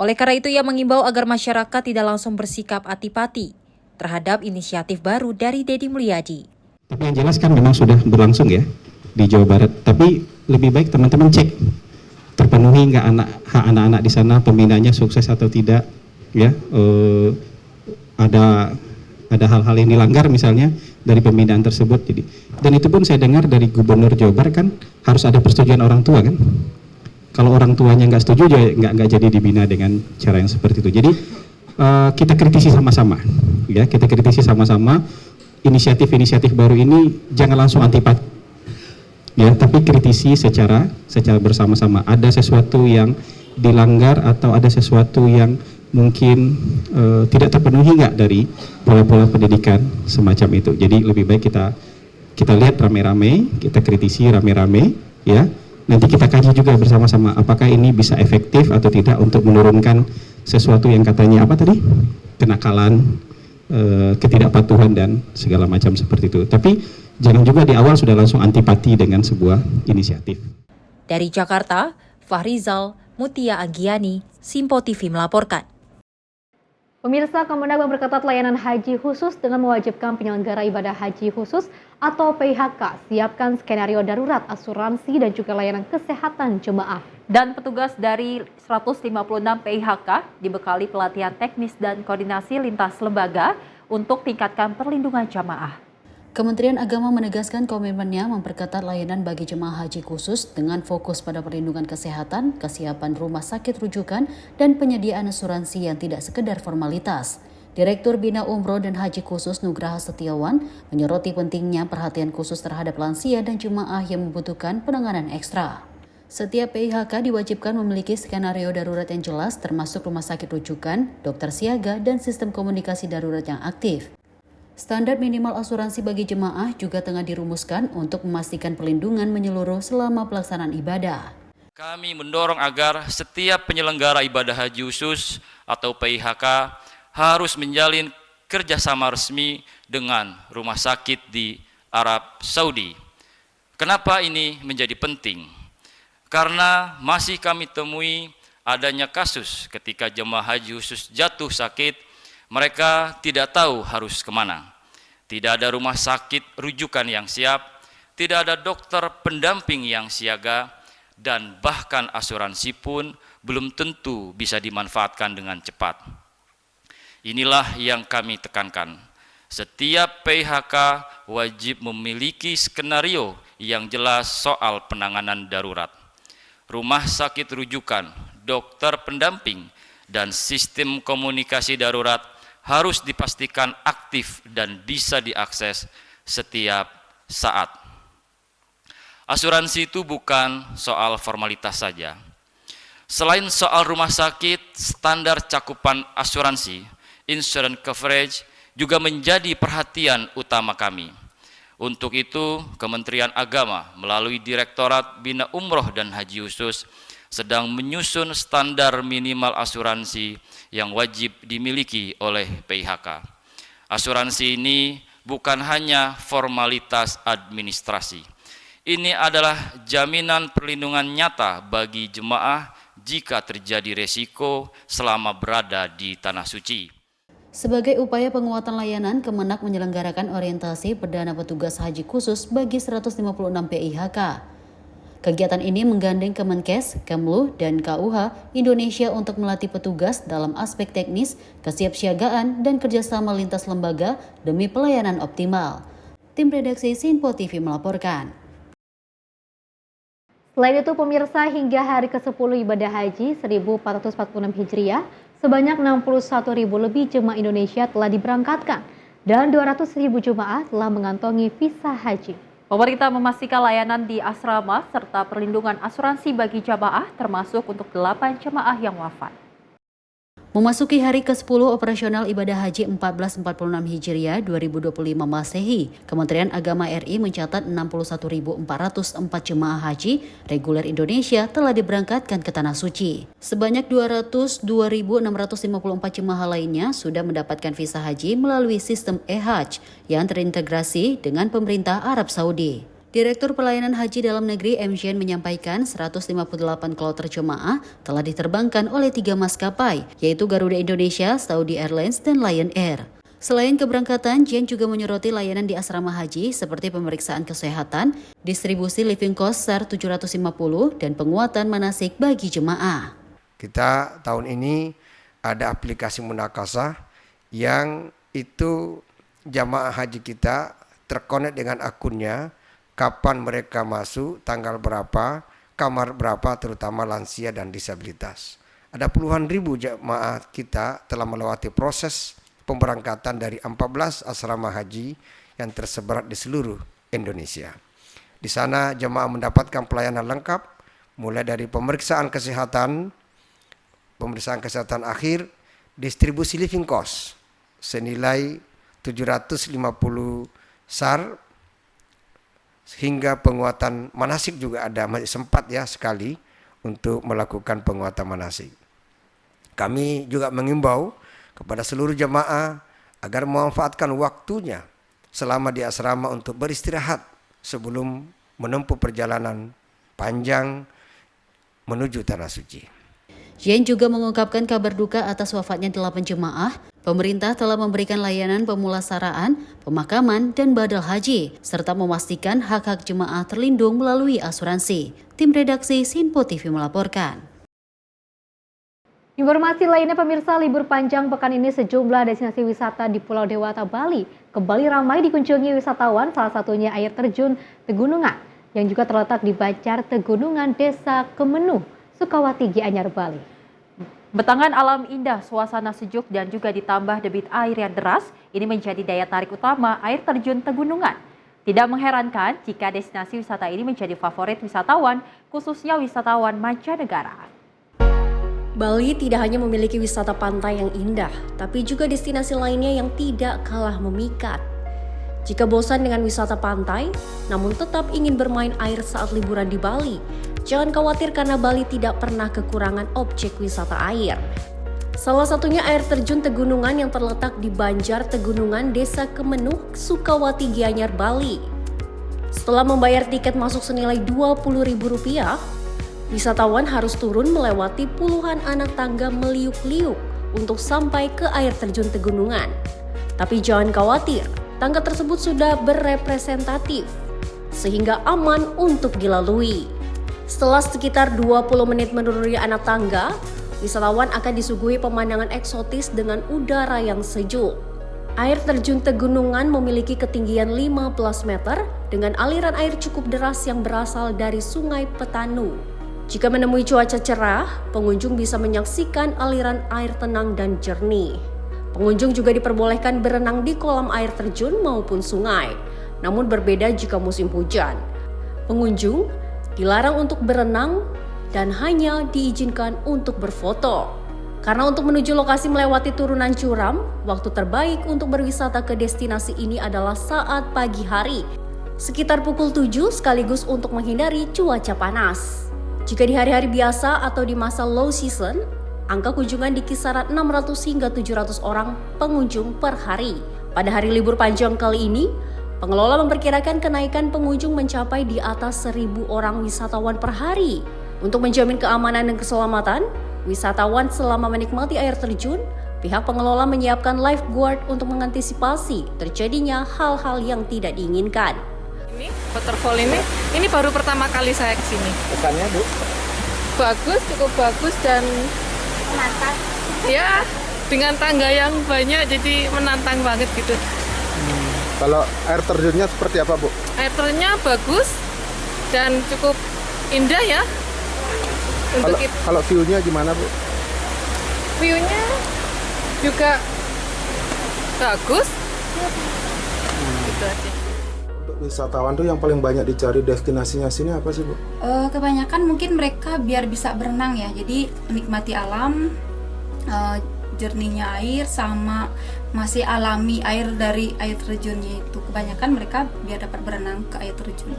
Oleh karena itu, ia mengimbau agar masyarakat tidak langsung bersikap antipati terhadap inisiatif baru dari Deddy Mulyadi. Tapi yang jelas kan memang sudah berlangsung ya di Jawa Barat. Tapi lebih baik teman-teman cek terpenuhi nggak hak anak-anak di sana, pembinaannya sukses atau tidak, ya. Ada hal-hal yang dilanggar misalnya dari pembinaan tersebut. Jadi, dan itu pun saya dengar dari Gubernur Jawa Barat kan harus ada persetujuan orang tua kan. Kalau orang tuanya nggak setuju, nggak jadi dibina dengan cara yang seperti itu. Jadi kita kritisi sama-sama, ya kita kritisi sama-sama inisiatif-inisiatif baru ini jangan langsung antipati, ya tapi kritisi secara bersama-sama. Ada sesuatu yang dilanggar atau ada sesuatu yang mungkin tidak terpenuhi nggak dari pola-pola pendidikan semacam itu. Jadi lebih baik kita lihat rame-rame, kita kritisi rame-rame, ya. Nanti kita kaji juga bersama-sama apakah ini bisa efektif atau tidak untuk menurunkan sesuatu yang katanya apa tadi? Kenakalan, ketidakpatuhan dan segala macam seperti itu. Tapi jangan juga di awal sudah langsung antipati dengan sebuah inisiatif. Dari Jakarta, Fahrizal Mutia Agiani, Simpo TV melaporkan. Pemirsa, Kemenag memperketat layanan haji khusus dengan mewajibkan penyelenggara ibadah haji khusus atau PIHK siapkan skenario darurat, asuransi, dan juga layanan kesehatan jemaah. Dan petugas dari 156 PIHK dibekali pelatihan teknis dan koordinasi lintas lembaga untuk tingkatkan perlindungan jamaah. Kementerian Agama menegaskan komitmennya memperketat layanan bagi jemaah haji khusus dengan fokus pada perlindungan kesehatan, kesiapan rumah sakit rujukan, dan penyediaan asuransi yang tidak sekedar formalitas. Direktur Bina Umroh dan Haji Khusus Nugraha Setiawan menyoroti pentingnya perhatian khusus terhadap lansia dan jemaah yang membutuhkan penanganan ekstra. Setiap PIHK diwajibkan memiliki skenario darurat yang jelas termasuk rumah sakit rujukan, dokter siaga, dan sistem komunikasi darurat yang aktif. Standar minimal asuransi bagi jemaah juga tengah dirumuskan untuk memastikan perlindungan menyeluruh selama pelaksanaan ibadah. Kami mendorong agar setiap penyelenggara ibadah haji khusus atau PIHK harus menjalin kerjasama resmi dengan rumah sakit di Arab Saudi. Kenapa ini menjadi penting? Karena masih kami temui adanya kasus ketika jemaah haji khusus jatuh sakit, mereka tidak tahu harus kemana. Tidak ada rumah sakit rujukan yang siap, tidak ada dokter pendamping yang siaga, dan bahkan asuransi pun belum tentu bisa dimanfaatkan dengan cepat. Inilah yang kami tekankan. Setiap PIHK wajib memiliki skenario yang jelas soal penanganan darurat. Rumah sakit rujukan, dokter pendamping, dan sistem komunikasi darurat harus dipastikan aktif dan bisa diakses setiap saat. Asuransi itu bukan soal formalitas saja. Selain soal rumah sakit, standar cakupan asuransi, insurance coverage, juga menjadi perhatian utama kami. Untuk itu, Kementerian Agama melalui Direktorat Bina Umroh dan Haji Khusus sedang menyusun standar minimal asuransi yang wajib dimiliki oleh PIHK. Asuransi ini bukan hanya formalitas administrasi. Ini adalah jaminan perlindungan nyata bagi jemaah jika terjadi resiko selama berada di Tanah Suci. Sebagai upaya penguatan layanan, Kemenag menyelenggarakan orientasi perdana petugas haji khusus bagi 156 PIHK. Kegiatan ini menggandeng Kemenkes, Kemlu, dan KUH Indonesia untuk melatih petugas dalam aspek teknis, kesiapsiagaan, dan kerjasama lintas lembaga demi pelayanan optimal. Tim redaksi Sinpo TV melaporkan. Selain itu pemirsa, hingga hari ke-10 ibadah haji 1446 Hijriah, sebanyak 61.000 lebih jemaah Indonesia telah diberangkatkan dan 200.000 jemaah telah mengantongi visa haji. Pemerintah memastikan layanan di asrama serta perlindungan asuransi bagi jamaah termasuk untuk 8 jemaah yang wafat. Memasuki hari ke-10 operasional ibadah haji 1446 Hijriah 2025 Masehi, Kementerian Agama RI mencatat 61.404 jemaah haji reguler Indonesia telah diberangkatkan ke Tanah Suci. Sebanyak 202.654 jemaah lainnya sudah mendapatkan visa haji melalui sistem e-Hajj yang terintegrasi dengan pemerintah Arab Saudi. Direktur Pelayanan Haji Dalam Negeri MJN menyampaikan 158 kloter jemaah telah diterbangkan oleh 3 maskapai, yaitu Garuda Indonesia, Saudi Airlines, dan Lion Air. Selain keberangkatan, JN juga menyoroti layanan di asrama haji seperti pemeriksaan kesehatan, distribusi living cost SAR 750, dan penguatan manasik bagi jemaah. Kita tahun ini ada aplikasi Munakasah yang itu jamaah haji kita terkonek dengan akunnya, kapan mereka masuk, tanggal berapa, kamar berapa, terutama lansia dan disabilitas. Ada puluhan ribu jemaah kita telah melewati proses pemberangkatan dari 14 asrama haji yang tersebar di seluruh Indonesia. Di sana jemaah mendapatkan pelayanan lengkap, mulai dari pemeriksaan kesehatan akhir, distribusi living cost senilai 750 SAR, hingga penguatan manasik juga ada, masih sempat ya sekali untuk melakukan penguatan manasik. Kami juga mengimbau kepada seluruh jemaah agar memanfaatkan waktunya selama di asrama untuk beristirahat sebelum menempuh perjalanan panjang menuju Tanah Suci. JN juga mengungkapkan kabar duka atas wafatnya 8 jemaah. Pemerintah telah memberikan layanan pemulasaraan, pemakaman, dan badal haji, serta memastikan hak-hak jemaah terlindung melalui asuransi. Tim redaksi Sinpo TV melaporkan. Informasi lainnya pemirsa, libur panjang pekan ini sejumlah destinasi wisata di Pulau Dewata, Bali kembali ramai dikunjungi wisatawan, salah satunya air terjun Tegunungan yang juga terletak di Banjar Tegunungan, Desa Kemenuh, Sukawati, Gianyar, Bali. Bentangan alam indah, suasana sejuk, dan juga ditambah debit air yang deras, ini menjadi daya tarik utama air terjun Tegunungan. Tidak mengherankan jika destinasi wisata ini menjadi favorit wisatawan, khususnya wisatawan mancanegara. Bali tidak hanya memiliki wisata pantai yang indah, tapi juga destinasi lainnya yang tidak kalah memikat. Jika bosan dengan wisata pantai, namun tetap ingin bermain air saat liburan di Bali, jangan khawatir karena Bali tidak pernah kekurangan objek wisata air. Salah satunya air terjun Tegunungan yang terletak di Banjar Tegunungan, Desa Kemenuh, Sukawati, Gianyar, Bali. Setelah membayar tiket masuk senilai Rp20.000, wisatawan harus turun melewati puluhan anak tangga meliuk-liuk untuk sampai ke air terjun Tegunungan. Tapi jangan khawatir, tangga tersebut sudah berepresentatif, sehingga aman untuk dilalui. Setelah sekitar 20 menit menuruni anak tangga, wisatawan akan disuguhi pemandangan eksotis dengan udara yang sejuk. Air terjun Tegunungan memiliki ketinggian 15 meter dengan aliran air cukup deras yang berasal dari Sungai Petanu. Jika menemui cuaca cerah, pengunjung bisa menyaksikan aliran air tenang dan jernih. Pengunjung juga diperbolehkan berenang di kolam air terjun maupun sungai, namun berbeda jika musim hujan. Pengunjung dilarang untuk berenang dan hanya diizinkan untuk berfoto. Karena untuk menuju lokasi melewati turunan curam, waktu terbaik untuk berwisata ke destinasi ini adalah saat pagi hari, sekitar pukul 7 sekaligus untuk menghindari cuaca panas. Jika di hari-hari biasa atau di masa low season, angka kunjungan di kisaran 600 hingga 700 orang pengunjung per hari. Pada hari libur panjang kali ini, pengelola memperkirakan kenaikan pengunjung mencapai di atas 1.000 orang wisatawan per hari. Untuk menjamin keamanan dan keselamatan wisatawan selama menikmati air terjun, pihak pengelola menyiapkan lifeguard untuk mengantisipasi terjadinya hal-hal yang tidak diinginkan. Ini waterfall ini baru pertama kali saya kesini. Kesannya Bu? Bagus, cukup bagus dan menantang. Ya, dengan tangga yang banyak jadi menantang banget gitu. Kalau air terjunnya seperti apa Bu? Air terjunnya bagus dan cukup indah ya. Kalau view-nya gimana Bu? View-nya juga bagus. Gitu aja. Untuk wisatawan tuh yang paling banyak dicari destinasinya sini apa sih Bu? Kebanyakan mungkin mereka biar bisa berenang ya, jadi menikmati alam, jernihnya air sama masih alami air dari air terjunnya itu. Kebanyakan mereka biar dapat berenang ke air terjun.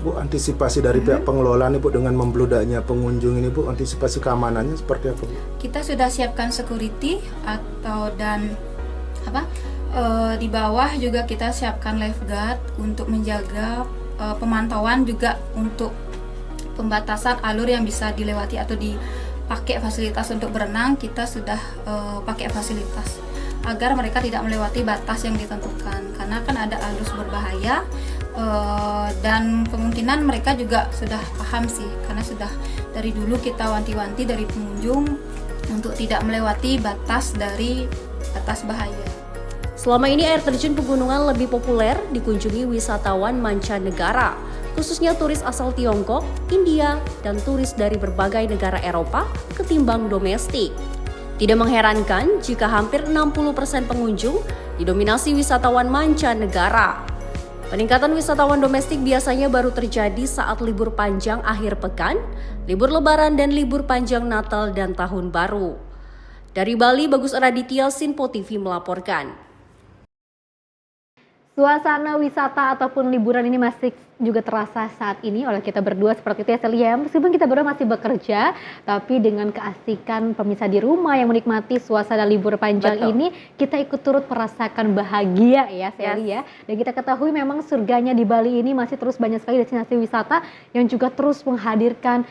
Bu, antisipasi dari pihak pengelola nih Bu dengan membludaknya pengunjung ini Bu, antisipasi keamanannya seperti apa Bu? Kita sudah siapkan security di bawah juga kita siapkan lifeguard untuk menjaga pemantauan juga untuk pembatasan alur yang bisa dilewati atau dipakai fasilitas untuk berenang. Kita sudah pakai fasilitas agar mereka tidak melewati batas yang ditentukan karena kan ada arus berbahaya. Dan kemungkinan mereka juga sudah paham sih karena sudah dari dulu kita wanti-wanti dari pengunjung untuk tidak melewati batas bahaya. Selama ini air terjun pegunungan lebih populer dikunjungi wisatawan mancanegara, khususnya turis asal Tiongkok, India, dan turis dari berbagai negara Eropa ketimbang domestik. Tidak mengherankan jika hampir 60% pengunjung didominasi wisatawan mancanegara. Peningkatan wisatawan domestik biasanya baru terjadi saat libur panjang akhir pekan, libur lebaran dan libur panjang Natal dan Tahun Baru. Dari Bali, Bagus Raditya, Sinpo TV melaporkan. Suasana wisata ataupun liburan ini masih juga terasa saat ini oleh kita berdua seperti itu ya Celia. Meskipun kita berdua masih bekerja, tapi dengan keasikan pemirsa di rumah yang menikmati suasana libur panjang ini, kita ikut turut merasakan bahagia ya Celia. Dan kita ketahui memang surganya di Bali ini masih terus banyak sekali destinasi wisata yang juga terus menghadirkan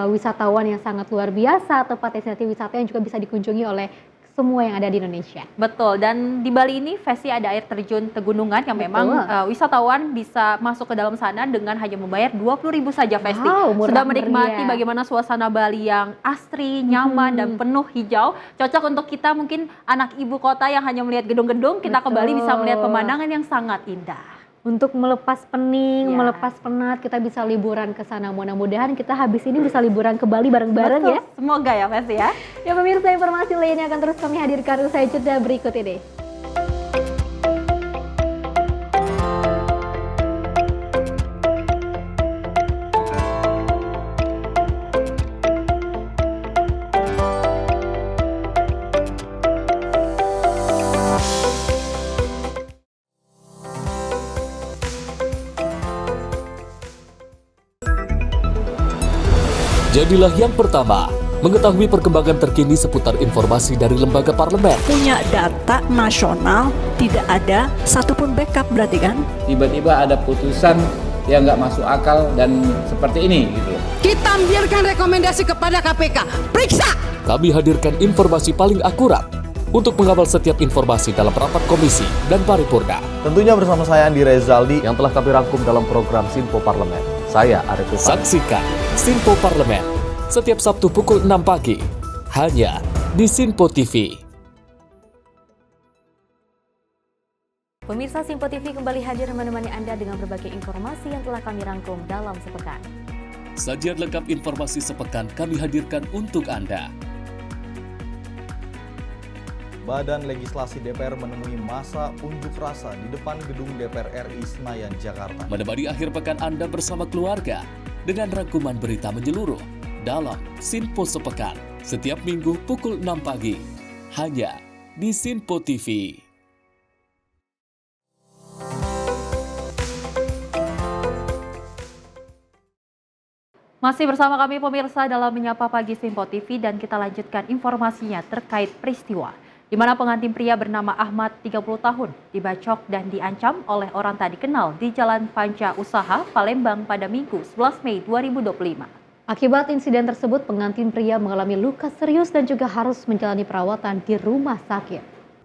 wisatawan yang sangat luar biasa, tempat destinasi wisata yang juga bisa dikunjungi oleh semua yang ada di Indonesia. Betul, dan di Bali ini Vesti ada air terjun Tegunungan yang memang wisatawan bisa masuk ke dalam sana dengan hanya membayar 20.000 saja Vesti. Sudah menikmati bagaimana suasana Bali yang asri, nyaman dan penuh hijau. Cocok untuk kita mungkin anak ibu kota yang hanya melihat gedung-gedung, kita ke Bali bisa melihat pemandangan yang sangat indah. Untuk melepas pening, melepas penat, kita bisa liburan ke sana. Mudah-mudahan kita habis ini bisa liburan ke Bali bareng-bareng ya. Semoga ya Vesti ya. Ya pemirsa, informasi lainnya akan terus kami hadirkan usai jeda berikut ini. Jadilah yang pertama mengetahui perkembangan terkini seputar informasi dari lembaga parlemen. Punya data nasional, tidak ada satupun backup berarti kan? Tiba-tiba ada putusan yang nggak masuk akal dan seperti ini gitu. Kita biarkan rekomendasi kepada KPK, periksa! Kami hadirkan informasi paling akurat untuk mengawal setiap informasi dalam rapat komisi dan paripurna. Tentunya bersama saya Andi Rezaldi yang telah kami rangkum dalam program Sinpo Parlemen. Saya Arif Rifani. Saksikan Sinpo Parlemen setiap Sabtu pukul 6 pagi hanya di Sinpo TV. Pemirsa, Sinpo TV kembali hadir menemani Anda dengan berbagai informasi yang telah kami rangkum dalam sepekan. Sajian lengkap informasi sepekan kami hadirkan untuk Anda. Badan Legislasi DPR menemui masa unjuk rasa di depan gedung DPR RI Senayan, Jakarta. Menemani akhir pekan Anda bersama keluarga dengan rangkuman berita menyeluruh dalam Sinpo Sepekan setiap minggu pukul 6 pagi hanya di Sinpo TV. Masih bersama kami pemirsa dalam Menyapa Pagi Sinpo TV dan kita lanjutkan informasinya terkait peristiwa di mana pengantin pria bernama Ahmad 30 tahun dibacok dan diancam oleh orang tak dikenal di Jalan Panca Usaha, Palembang pada Minggu 11 Mei 2025. Akibat insiden tersebut, pengantin pria mengalami luka serius dan juga harus menjalani perawatan di rumah sakit.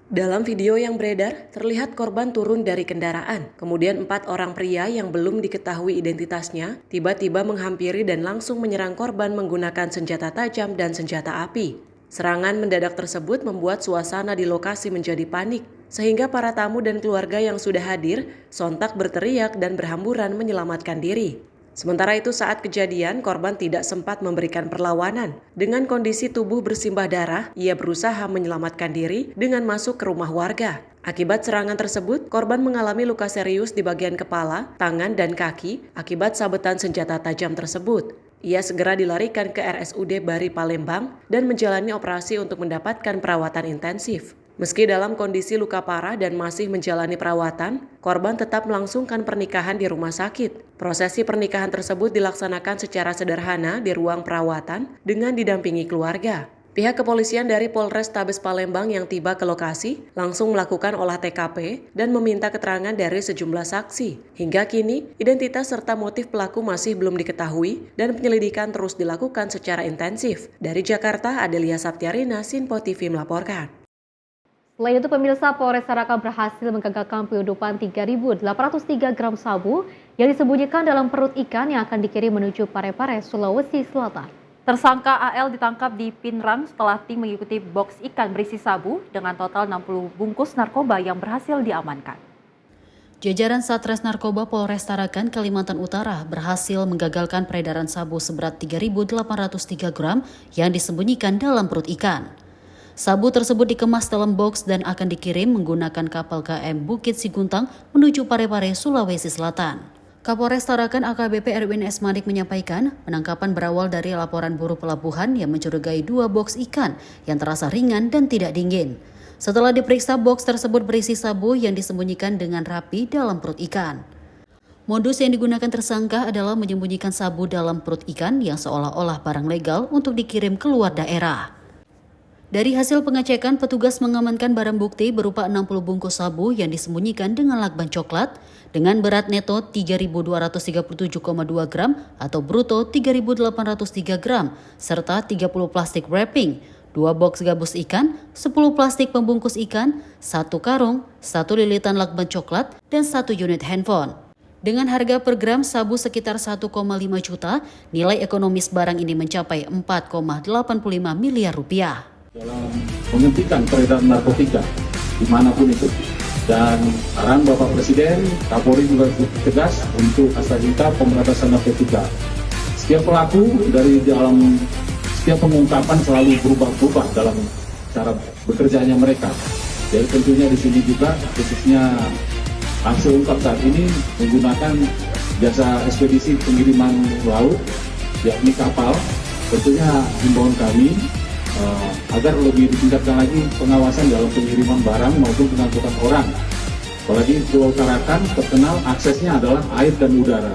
Dalam video yang beredar, terlihat korban turun dari kendaraan. Kemudian 4 orang pria yang belum diketahui identitasnya tiba-tiba menghampiri dan langsung menyerang korban menggunakan senjata tajam dan senjata api. Serangan mendadak tersebut membuat suasana di lokasi menjadi panik, sehingga para tamu dan keluarga yang sudah hadir sontak berteriak dan berhamburan menyelamatkan diri. Sementara itu saat kejadian, korban tidak sempat memberikan perlawanan. Dengan kondisi tubuh bersimbah darah, ia berusaha menyelamatkan diri dengan masuk ke rumah warga. Akibat serangan tersebut, korban mengalami luka serius di bagian kepala, tangan, dan kaki akibat sabetan senjata tajam tersebut. Ia segera dilarikan ke RSUD Bari Palembang dan menjalani operasi untuk mendapatkan perawatan intensif. Meski dalam kondisi luka parah dan masih menjalani perawatan, korban tetap melangsungkan pernikahan di rumah sakit. Prosesi pernikahan tersebut dilaksanakan secara sederhana di ruang perawatan dengan didampingi keluarga. Pihak kepolisian dari Polrestabes Palembang yang tiba ke lokasi langsung melakukan olah TKP dan meminta keterangan dari sejumlah saksi. Hingga kini, identitas serta motif pelaku masih belum diketahui dan penyelidikan terus dilakukan secara intensif. Dari Jakarta, Adelia Saptiarina, Sinpo TV melaporkan. Selain itu, pemirsa, Polres Tarakan berhasil menggagalkan penyeludupan 3.803 gram sabu yang disembunyikan dalam perut ikan yang akan dikirim menuju Parepare, Sulawesi Selatan. Tersangka AL ditangkap di Pinrang setelah tim mengikuti boks ikan berisi sabu dengan total 60 bungkus narkoba yang berhasil diamankan. Jajaran Satres Narkoba Polres Tarakan, Kalimantan Utara berhasil menggagalkan peredaran sabu seberat 3.803 gram yang disembunyikan dalam perut ikan. Sabu tersebut dikemas dalam box dan akan dikirim menggunakan kapal KM Bukit Siguntang menuju Parepare, Sulawesi Selatan. Kapolres Tarakan AKBP Erwin S. Manik menyampaikan penangkapan berawal dari laporan buruh pelabuhan yang mencurigai 2 box ikan yang terasa ringan dan tidak dingin. Setelah diperiksa, box tersebut berisi sabu yang disembunyikan dengan rapi dalam perut ikan. Modus yang digunakan tersangka adalah menyembunyikan sabu dalam perut ikan yang seolah-olah barang legal untuk dikirim keluar daerah. Dari hasil pengecekan, petugas mengamankan barang bukti berupa 60 bungkus sabu yang disembunyikan dengan lakban coklat dengan berat neto 3.237,2 gram atau bruto 3.803 gram serta 30 plastik wrapping, 2 box gabus ikan, 10 plastik pembungkus ikan, 1 karung, 1 lilitan lakban coklat, dan 1 unit handphone. Dengan harga per gram sabu sekitar 1,5 juta, nilai ekonomis barang ini mencapai 4,85 miliar rupiah. Dalam menghentikan peredaran narkotika dimanapun itu. Dan arahan Bapak Presiden, Kapolri juga tegas untuk Astagita pemberantasan narkotika. Setiap pelaku dari dalam setiap pengungkapan selalu berubah-ubah dalam cara bekerjanya mereka. Jadi tentunya di sini juga khususnya hasil ungkap saat ini menggunakan jasa ekspedisi pengiriman laut, yakni kapal. Tentunya himbauan kami agar lebih ditingkatkan lagi pengawasan dalam pengiriman barang maupun pengangkutan orang. Apalagi Pulau Tarakan terkenal aksesnya adalah air dan udara.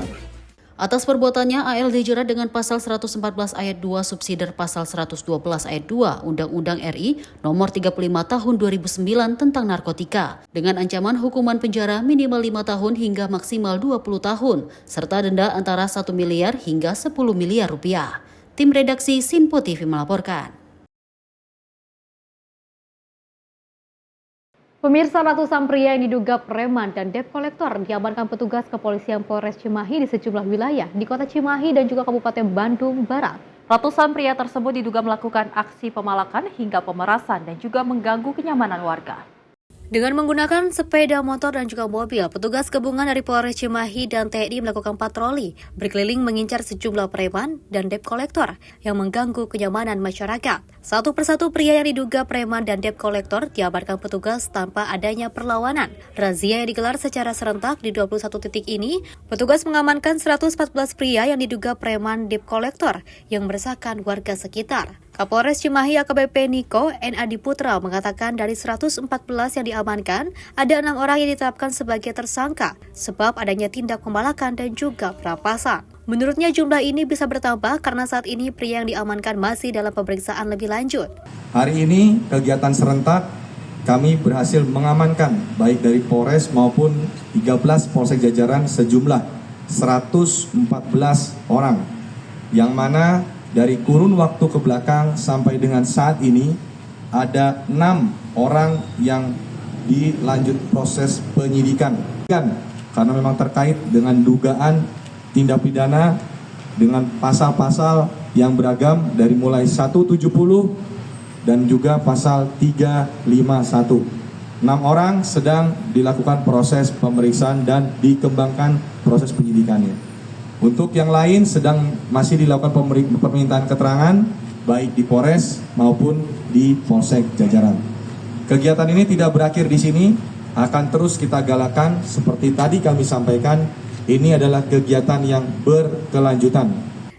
Atas perbuatannya, AL dijerat dengan pasal 114 ayat 2 subsidiar pasal 112 ayat 2 Undang-Undang RI nomor 35 tahun 2009 tentang narkotika dengan ancaman hukuman penjara minimal 5 tahun hingga maksimal 20 tahun serta denda antara 1 miliar hingga 10 miliar rupiah. Tim redaksi Sinpo TV melaporkan. Pemirsa, ratusan pria yang diduga preman dan debt collector diamankan petugas kepolisian Polres Cimahi di sejumlah wilayah di Kota Cimahi dan juga Kabupaten Bandung Barat. Ratusan pria tersebut diduga melakukan aksi pemalakan hingga pemerasan dan juga mengganggu kenyamanan warga. Dengan menggunakan sepeda motor dan juga mobil, petugas gabungan dari Polres Cimahi dan TNI melakukan patroli, berkeliling mengincar sejumlah preman dan debt collector yang mengganggu kenyamanan masyarakat. Satu persatu pria yang diduga preman dan debt collector diamankan petugas tanpa adanya perlawanan. Razia yang digelar secara serentak di 21 titik ini, petugas mengamankan 114 pria yang diduga preman debt collector yang meresahkan warga sekitar. Kapolres Cimahi AKBP Niko N. Adiputra mengatakan dari 114 yang diamankan, ada 6 orang yang ditetapkan sebagai tersangka sebab adanya tindak pemalakan dan juga perampasan. Menurutnya jumlah ini bisa bertambah karena saat ini pria yang diamankan masih dalam pemeriksaan lebih lanjut. Hari ini kegiatan serentak kami berhasil mengamankan baik dari Polres maupun 13 polsek jajaran sejumlah 114 orang yang mana dari kurun waktu ke belakang sampai dengan saat ini ada 6 orang yang dilanjut proses penyidikan karena memang terkait dengan dugaan tindak pidana dengan pasal-pasal yang beragam dari mulai 170 dan juga pasal 351. 6 orang sedang dilakukan proses pemeriksaan dan dikembangkan proses penyidikannya. Untuk yang lain masih dilakukan permintaan keterangan baik di Polres maupun di Polsek Jajaran. Kegiatan ini tidak berakhir di sini, akan terus kita galakan seperti tadi kami sampaikan, ini adalah kegiatan yang berkelanjutan.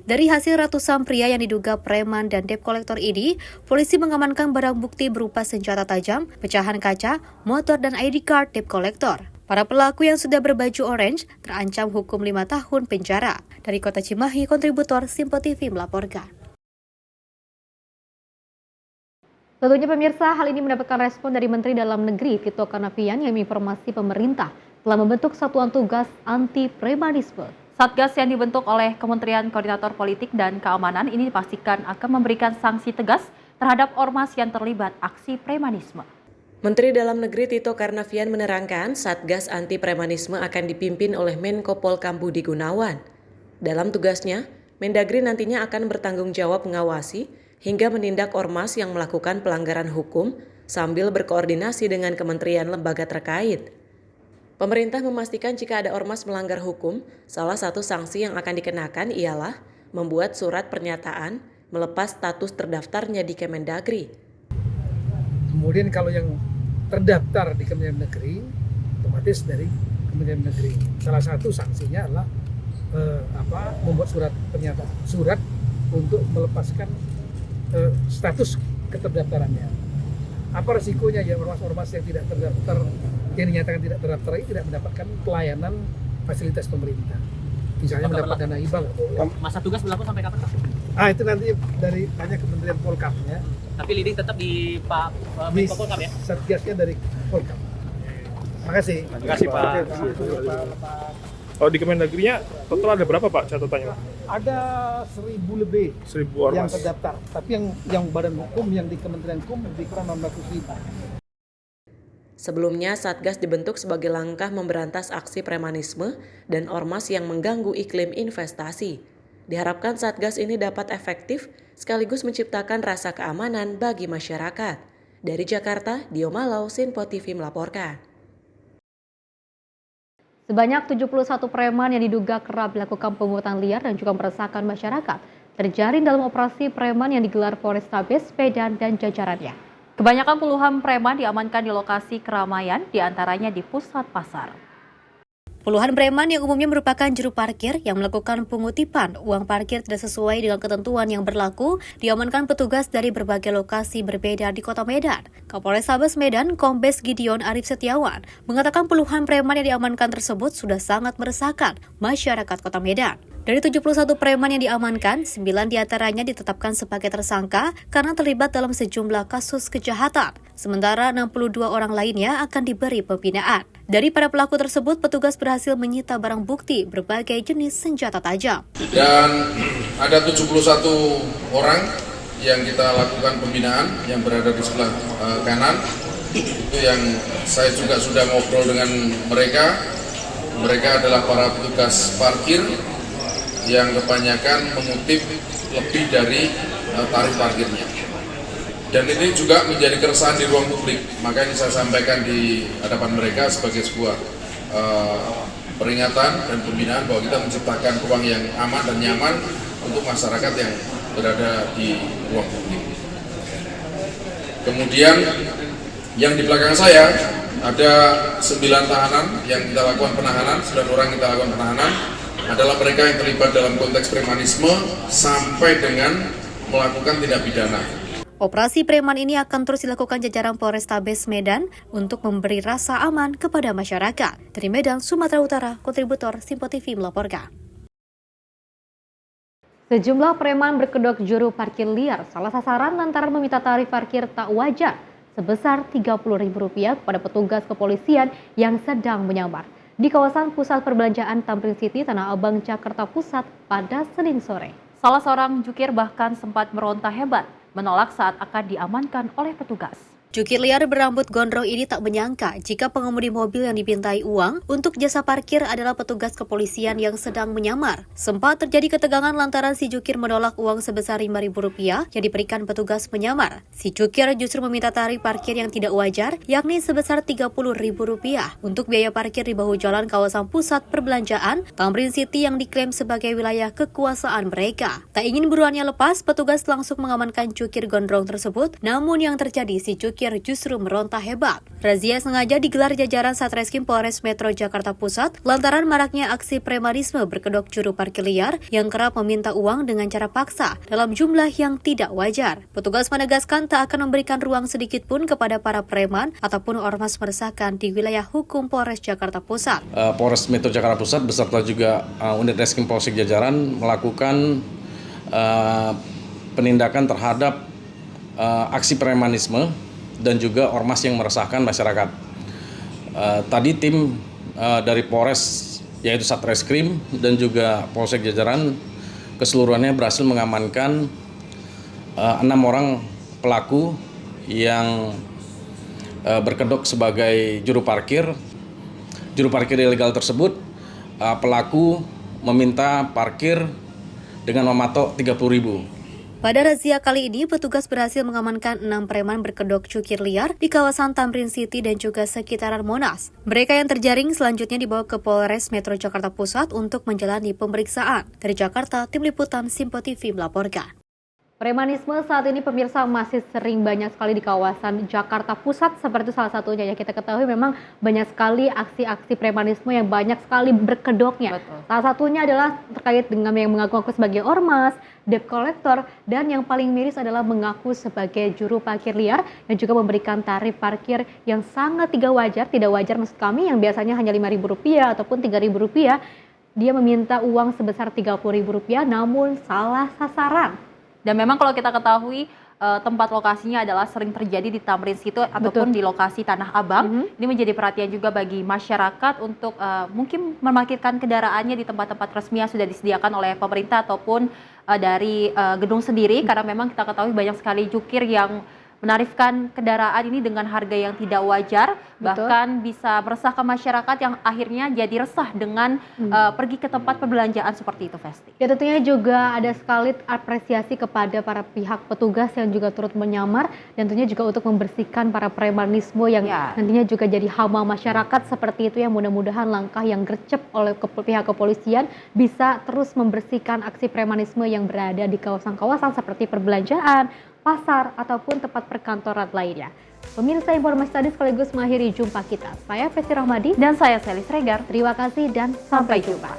Dari hasil ratusan pria yang diduga preman dan debt collector ini, polisi mengamankan barang bukti berupa senjata tajam, pecahan kaca, motor, dan ID card debt collector. Para pelaku yang sudah berbaju orange terancam hukum 5 tahun penjara. Dari Kota Cimahi, kontributor Simpo TV melaporkan. Tentunya pemirsa, hal ini mendapatkan respon dari Menteri Dalam Negeri Tito Karnavian yang menginformasi pemerintah telah membentuk satuan tugas anti premanisme. Satgas yang dibentuk oleh Kementerian Koordinator Politik dan Keamanan ini dipastikan akan memberikan sanksi tegas terhadap ormas yang terlibat aksi premanisme. Menteri Dalam Negeri Tito Karnavian menerangkan Satgas Anti Premanisme akan dipimpin oleh Menko Polkam Budi Gunawan. Dalam tugasnya, Mendagri nantinya akan bertanggung jawab mengawasi hingga menindak ormas yang melakukan pelanggaran hukum sambil berkoordinasi dengan kementerian lembaga terkait. Pemerintah memastikan jika ada ormas melanggar hukum, salah satu sanksi yang akan dikenakan ialah membuat surat pernyataan melepas status terdaftarnya di Kemendagri. Kemudian kalau yang terdaftar di Kementerian Negeri, otomatis dari Kementerian Negeri. Salah satu sanksinya adalah membuat surat pernyataan, surat untuk melepaskan status keterdaftarannya. Apa resikonya ya ormas-ormas yang tidak terdaftar, yang dinyatakan tidak terdaftar ini tidak mendapatkan pelayanan fasilitas pemerintah. Misalnya mendapat dana hibah. Masa tugas berlaku sampai kapan, Pak? Itu nanti dari tanya Kementerian Polkam ya. Tapi leading tetap di Pak Menko Polkam ya? Satgasnya dari Polkam. Makasih. Terima kasih Pak. Kalau di Kemendagrinya total ada berapa Pak catatannya? Ada 1.000 lebih 1.000 ormas yang terdaftar. Tapi yang badan hukum yang di Kementerian Hukum lebih kurang 600.000. Sebelumnya, Satgas dibentuk sebagai langkah memberantas aksi premanisme dan ormas yang mengganggu iklim investasi. Diharapkan Satgas ini dapat efektif sekaligus menciptakan rasa keamanan bagi masyarakat. Dari Jakarta, Dio Malau, Sinpo TV melaporkan. Sebanyak 71 preman yang diduga kerap melakukan pungutan liar dan juga meresahkan masyarakat terjaring dalam operasi preman yang digelar Polrestabes Medan dan jajarannya. Kebanyakan puluhan preman diamankan di lokasi keramaian, diantaranya di pusat pasar. Puluhan preman yang umumnya merupakan juru parkir yang melakukan pengutipan uang parkir tidak sesuai dengan ketentuan yang berlaku diamankan petugas dari berbagai lokasi berbeda di Kota Medan. Kapolrestabes Medan, Kombes Gideon Arif Setiawan, mengatakan puluhan preman yang diamankan tersebut sudah sangat meresahkan masyarakat Kota Medan. Dari 71 preman yang diamankan, 9 diantaranya ditetapkan sebagai tersangka karena terlibat dalam sejumlah kasus kejahatan. Sementara 62 orang lainnya akan diberi pembinaan. Dari para pelaku tersebut, petugas berhasil menyita barang bukti berbagai jenis senjata tajam. Dan ada 71 orang yang kita lakukan pembinaan yang berada di sebelah kanan. Itu yang saya juga sudah ngobrol dengan mereka. Mereka adalah para petugas parkir yang kebanyakan mengutip lebih dari tarif parkirnya. Dan ini juga menjadi keresahan di ruang publik, makanya saya sampaikan di hadapan mereka sebagai sebuah peringatan dan pembinaan bahwa kita menciptakan ruang yang aman dan nyaman untuk masyarakat yang berada di ruang publik. Kemudian yang di belakang saya ada 9 tahanan yang kita lakukan penahanan, 9 orang kita lakukan penahanan, adalah mereka yang terlibat dalam konteks premanisme sampai dengan melakukan tindak pidana. Operasi preman ini akan terus dilakukan jajaran Polrestabes Medan untuk memberi rasa aman kepada masyarakat. Dari Medan, Sumatera Utara, kontributor Simpo TV melaporkan. Sejumlah preman berkedok juru parkir liar salah sasaran lantaran meminta tarif parkir tak wajar sebesar Rp30.000 kepada petugas kepolisian yang sedang menyamar di kawasan pusat perbelanjaan Tamrin City, Tanah Abang, Jakarta Pusat pada Senin sore. Salah seorang jukir bahkan sempat meronta hebat menolak saat akan diamankan oleh petugas. Jukir liar berambut gondrong ini tak menyangka jika pengemudi mobil yang dipintai uang untuk jasa parkir adalah petugas kepolisian yang sedang menyamar. Sempat terjadi ketegangan lantaran si jukir menolak uang sebesar Rp5.000 yang diberikan petugas penyamar. Si jukir justru meminta tarif parkir yang tidak wajar, yakni sebesar Rp30.000 untuk biaya parkir di bahu jalan kawasan pusat perbelanjaan Tamrin City yang diklaim sebagai wilayah kekuasaan mereka. Tak ingin buruannya lepas, petugas langsung mengamankan jukir gondrong tersebut, namun yang terjadi si jukir justru meronta hebat. Razia sengaja digelar jajaran Satreskrim Polres Metro Jakarta Pusat lantaran maraknya aksi premanisme berkedok juru parkir liar yang kerap meminta uang dengan cara paksa dalam jumlah yang tidak wajar. Petugas menegaskan tak akan memberikan ruang sedikit pun kepada para preman ataupun ormas meresahkan di wilayah hukum Polres Jakarta Pusat. Polres Metro Jakarta Pusat beserta juga unit Reskrim Polsek Jajaran melakukan penindakan terhadap aksi premanisme dan juga ormas yang meresahkan masyarakat. Tadi tim dari Polres yaitu Satreskrim dan juga Polsek Jajaran keseluruhannya berhasil mengamankan 6 orang pelaku yang berkedok sebagai juru parkir. Juru parkir ilegal tersebut pelaku meminta parkir dengan mematok Rp30.000. Pada razia kali ini, petugas berhasil mengamankan 6 preman berkedok cukir liar di kawasan Tamrin City dan juga sekitaran Monas. Mereka yang terjaring selanjutnya dibawa ke Polres Metro Jakarta Pusat untuk menjalani pemeriksaan. Dari Jakarta, Tim Liputan Simpo TV melaporkan. Premanisme saat ini pemirsa masih sering banyak sekali di kawasan Jakarta Pusat, seperti salah satunya yang kita ketahui memang banyak sekali aksi-aksi premanisme yang banyak sekali berkedoknya. Betul. Salah satunya adalah terkait dengan yang mengaku-ngaku sebagai ormas, debt collector, dan yang paling miris adalah mengaku sebagai juru parkir liar yang juga memberikan tarif parkir yang sangat tidak wajar maksud kami, yang biasanya hanya Rp5.000 ataupun Rp3.000, dia meminta uang sebesar Rp30.000 namun salah sasaran. Dan memang kalau kita ketahui tempat lokasinya adalah sering terjadi di Tamrin City ataupun di lokasi Tanah Abang. Ini menjadi perhatian juga bagi masyarakat untuk mungkin memarkirkan kendaraannya di tempat-tempat resmi yang sudah disediakan oleh pemerintah ataupun dari gedung sendiri, karena memang kita ketahui banyak sekali jukir yang menarifkan kendaraan ini dengan harga yang tidak wajar. Bahkan bisa meresahkan masyarakat yang akhirnya jadi resah dengan pergi ke tempat perbelanjaan seperti itu, Festi. Ya, tentunya juga ada sekali apresiasi kepada para pihak petugas yang juga turut menyamar dan tentunya juga untuk membersihkan para premanisme yang nantinya juga jadi hama masyarakat seperti itu, yang mudah-mudahan langkah yang gercep oleh pihak kepolisian bisa terus membersihkan aksi premanisme yang berada di kawasan-kawasan seperti perbelanjaan, pasar, ataupun tempat perkantoran lainnya. Pemirsa, informasi tadi sekaligus mengakhiri jumpa kita. Saya Festi Rahmadi dan saya Selis Regar. Terima kasih dan sampai jumpa.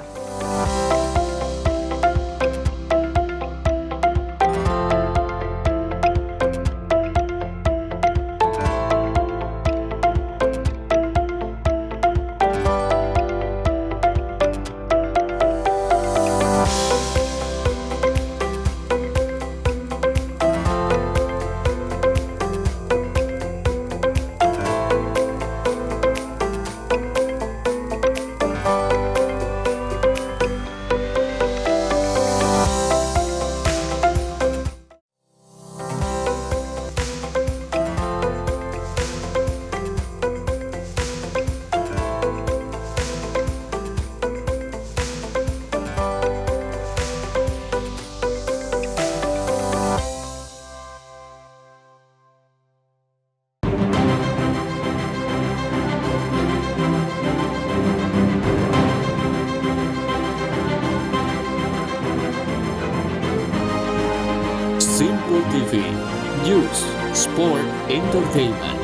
Simpo TV, News, Sport, Entertainment.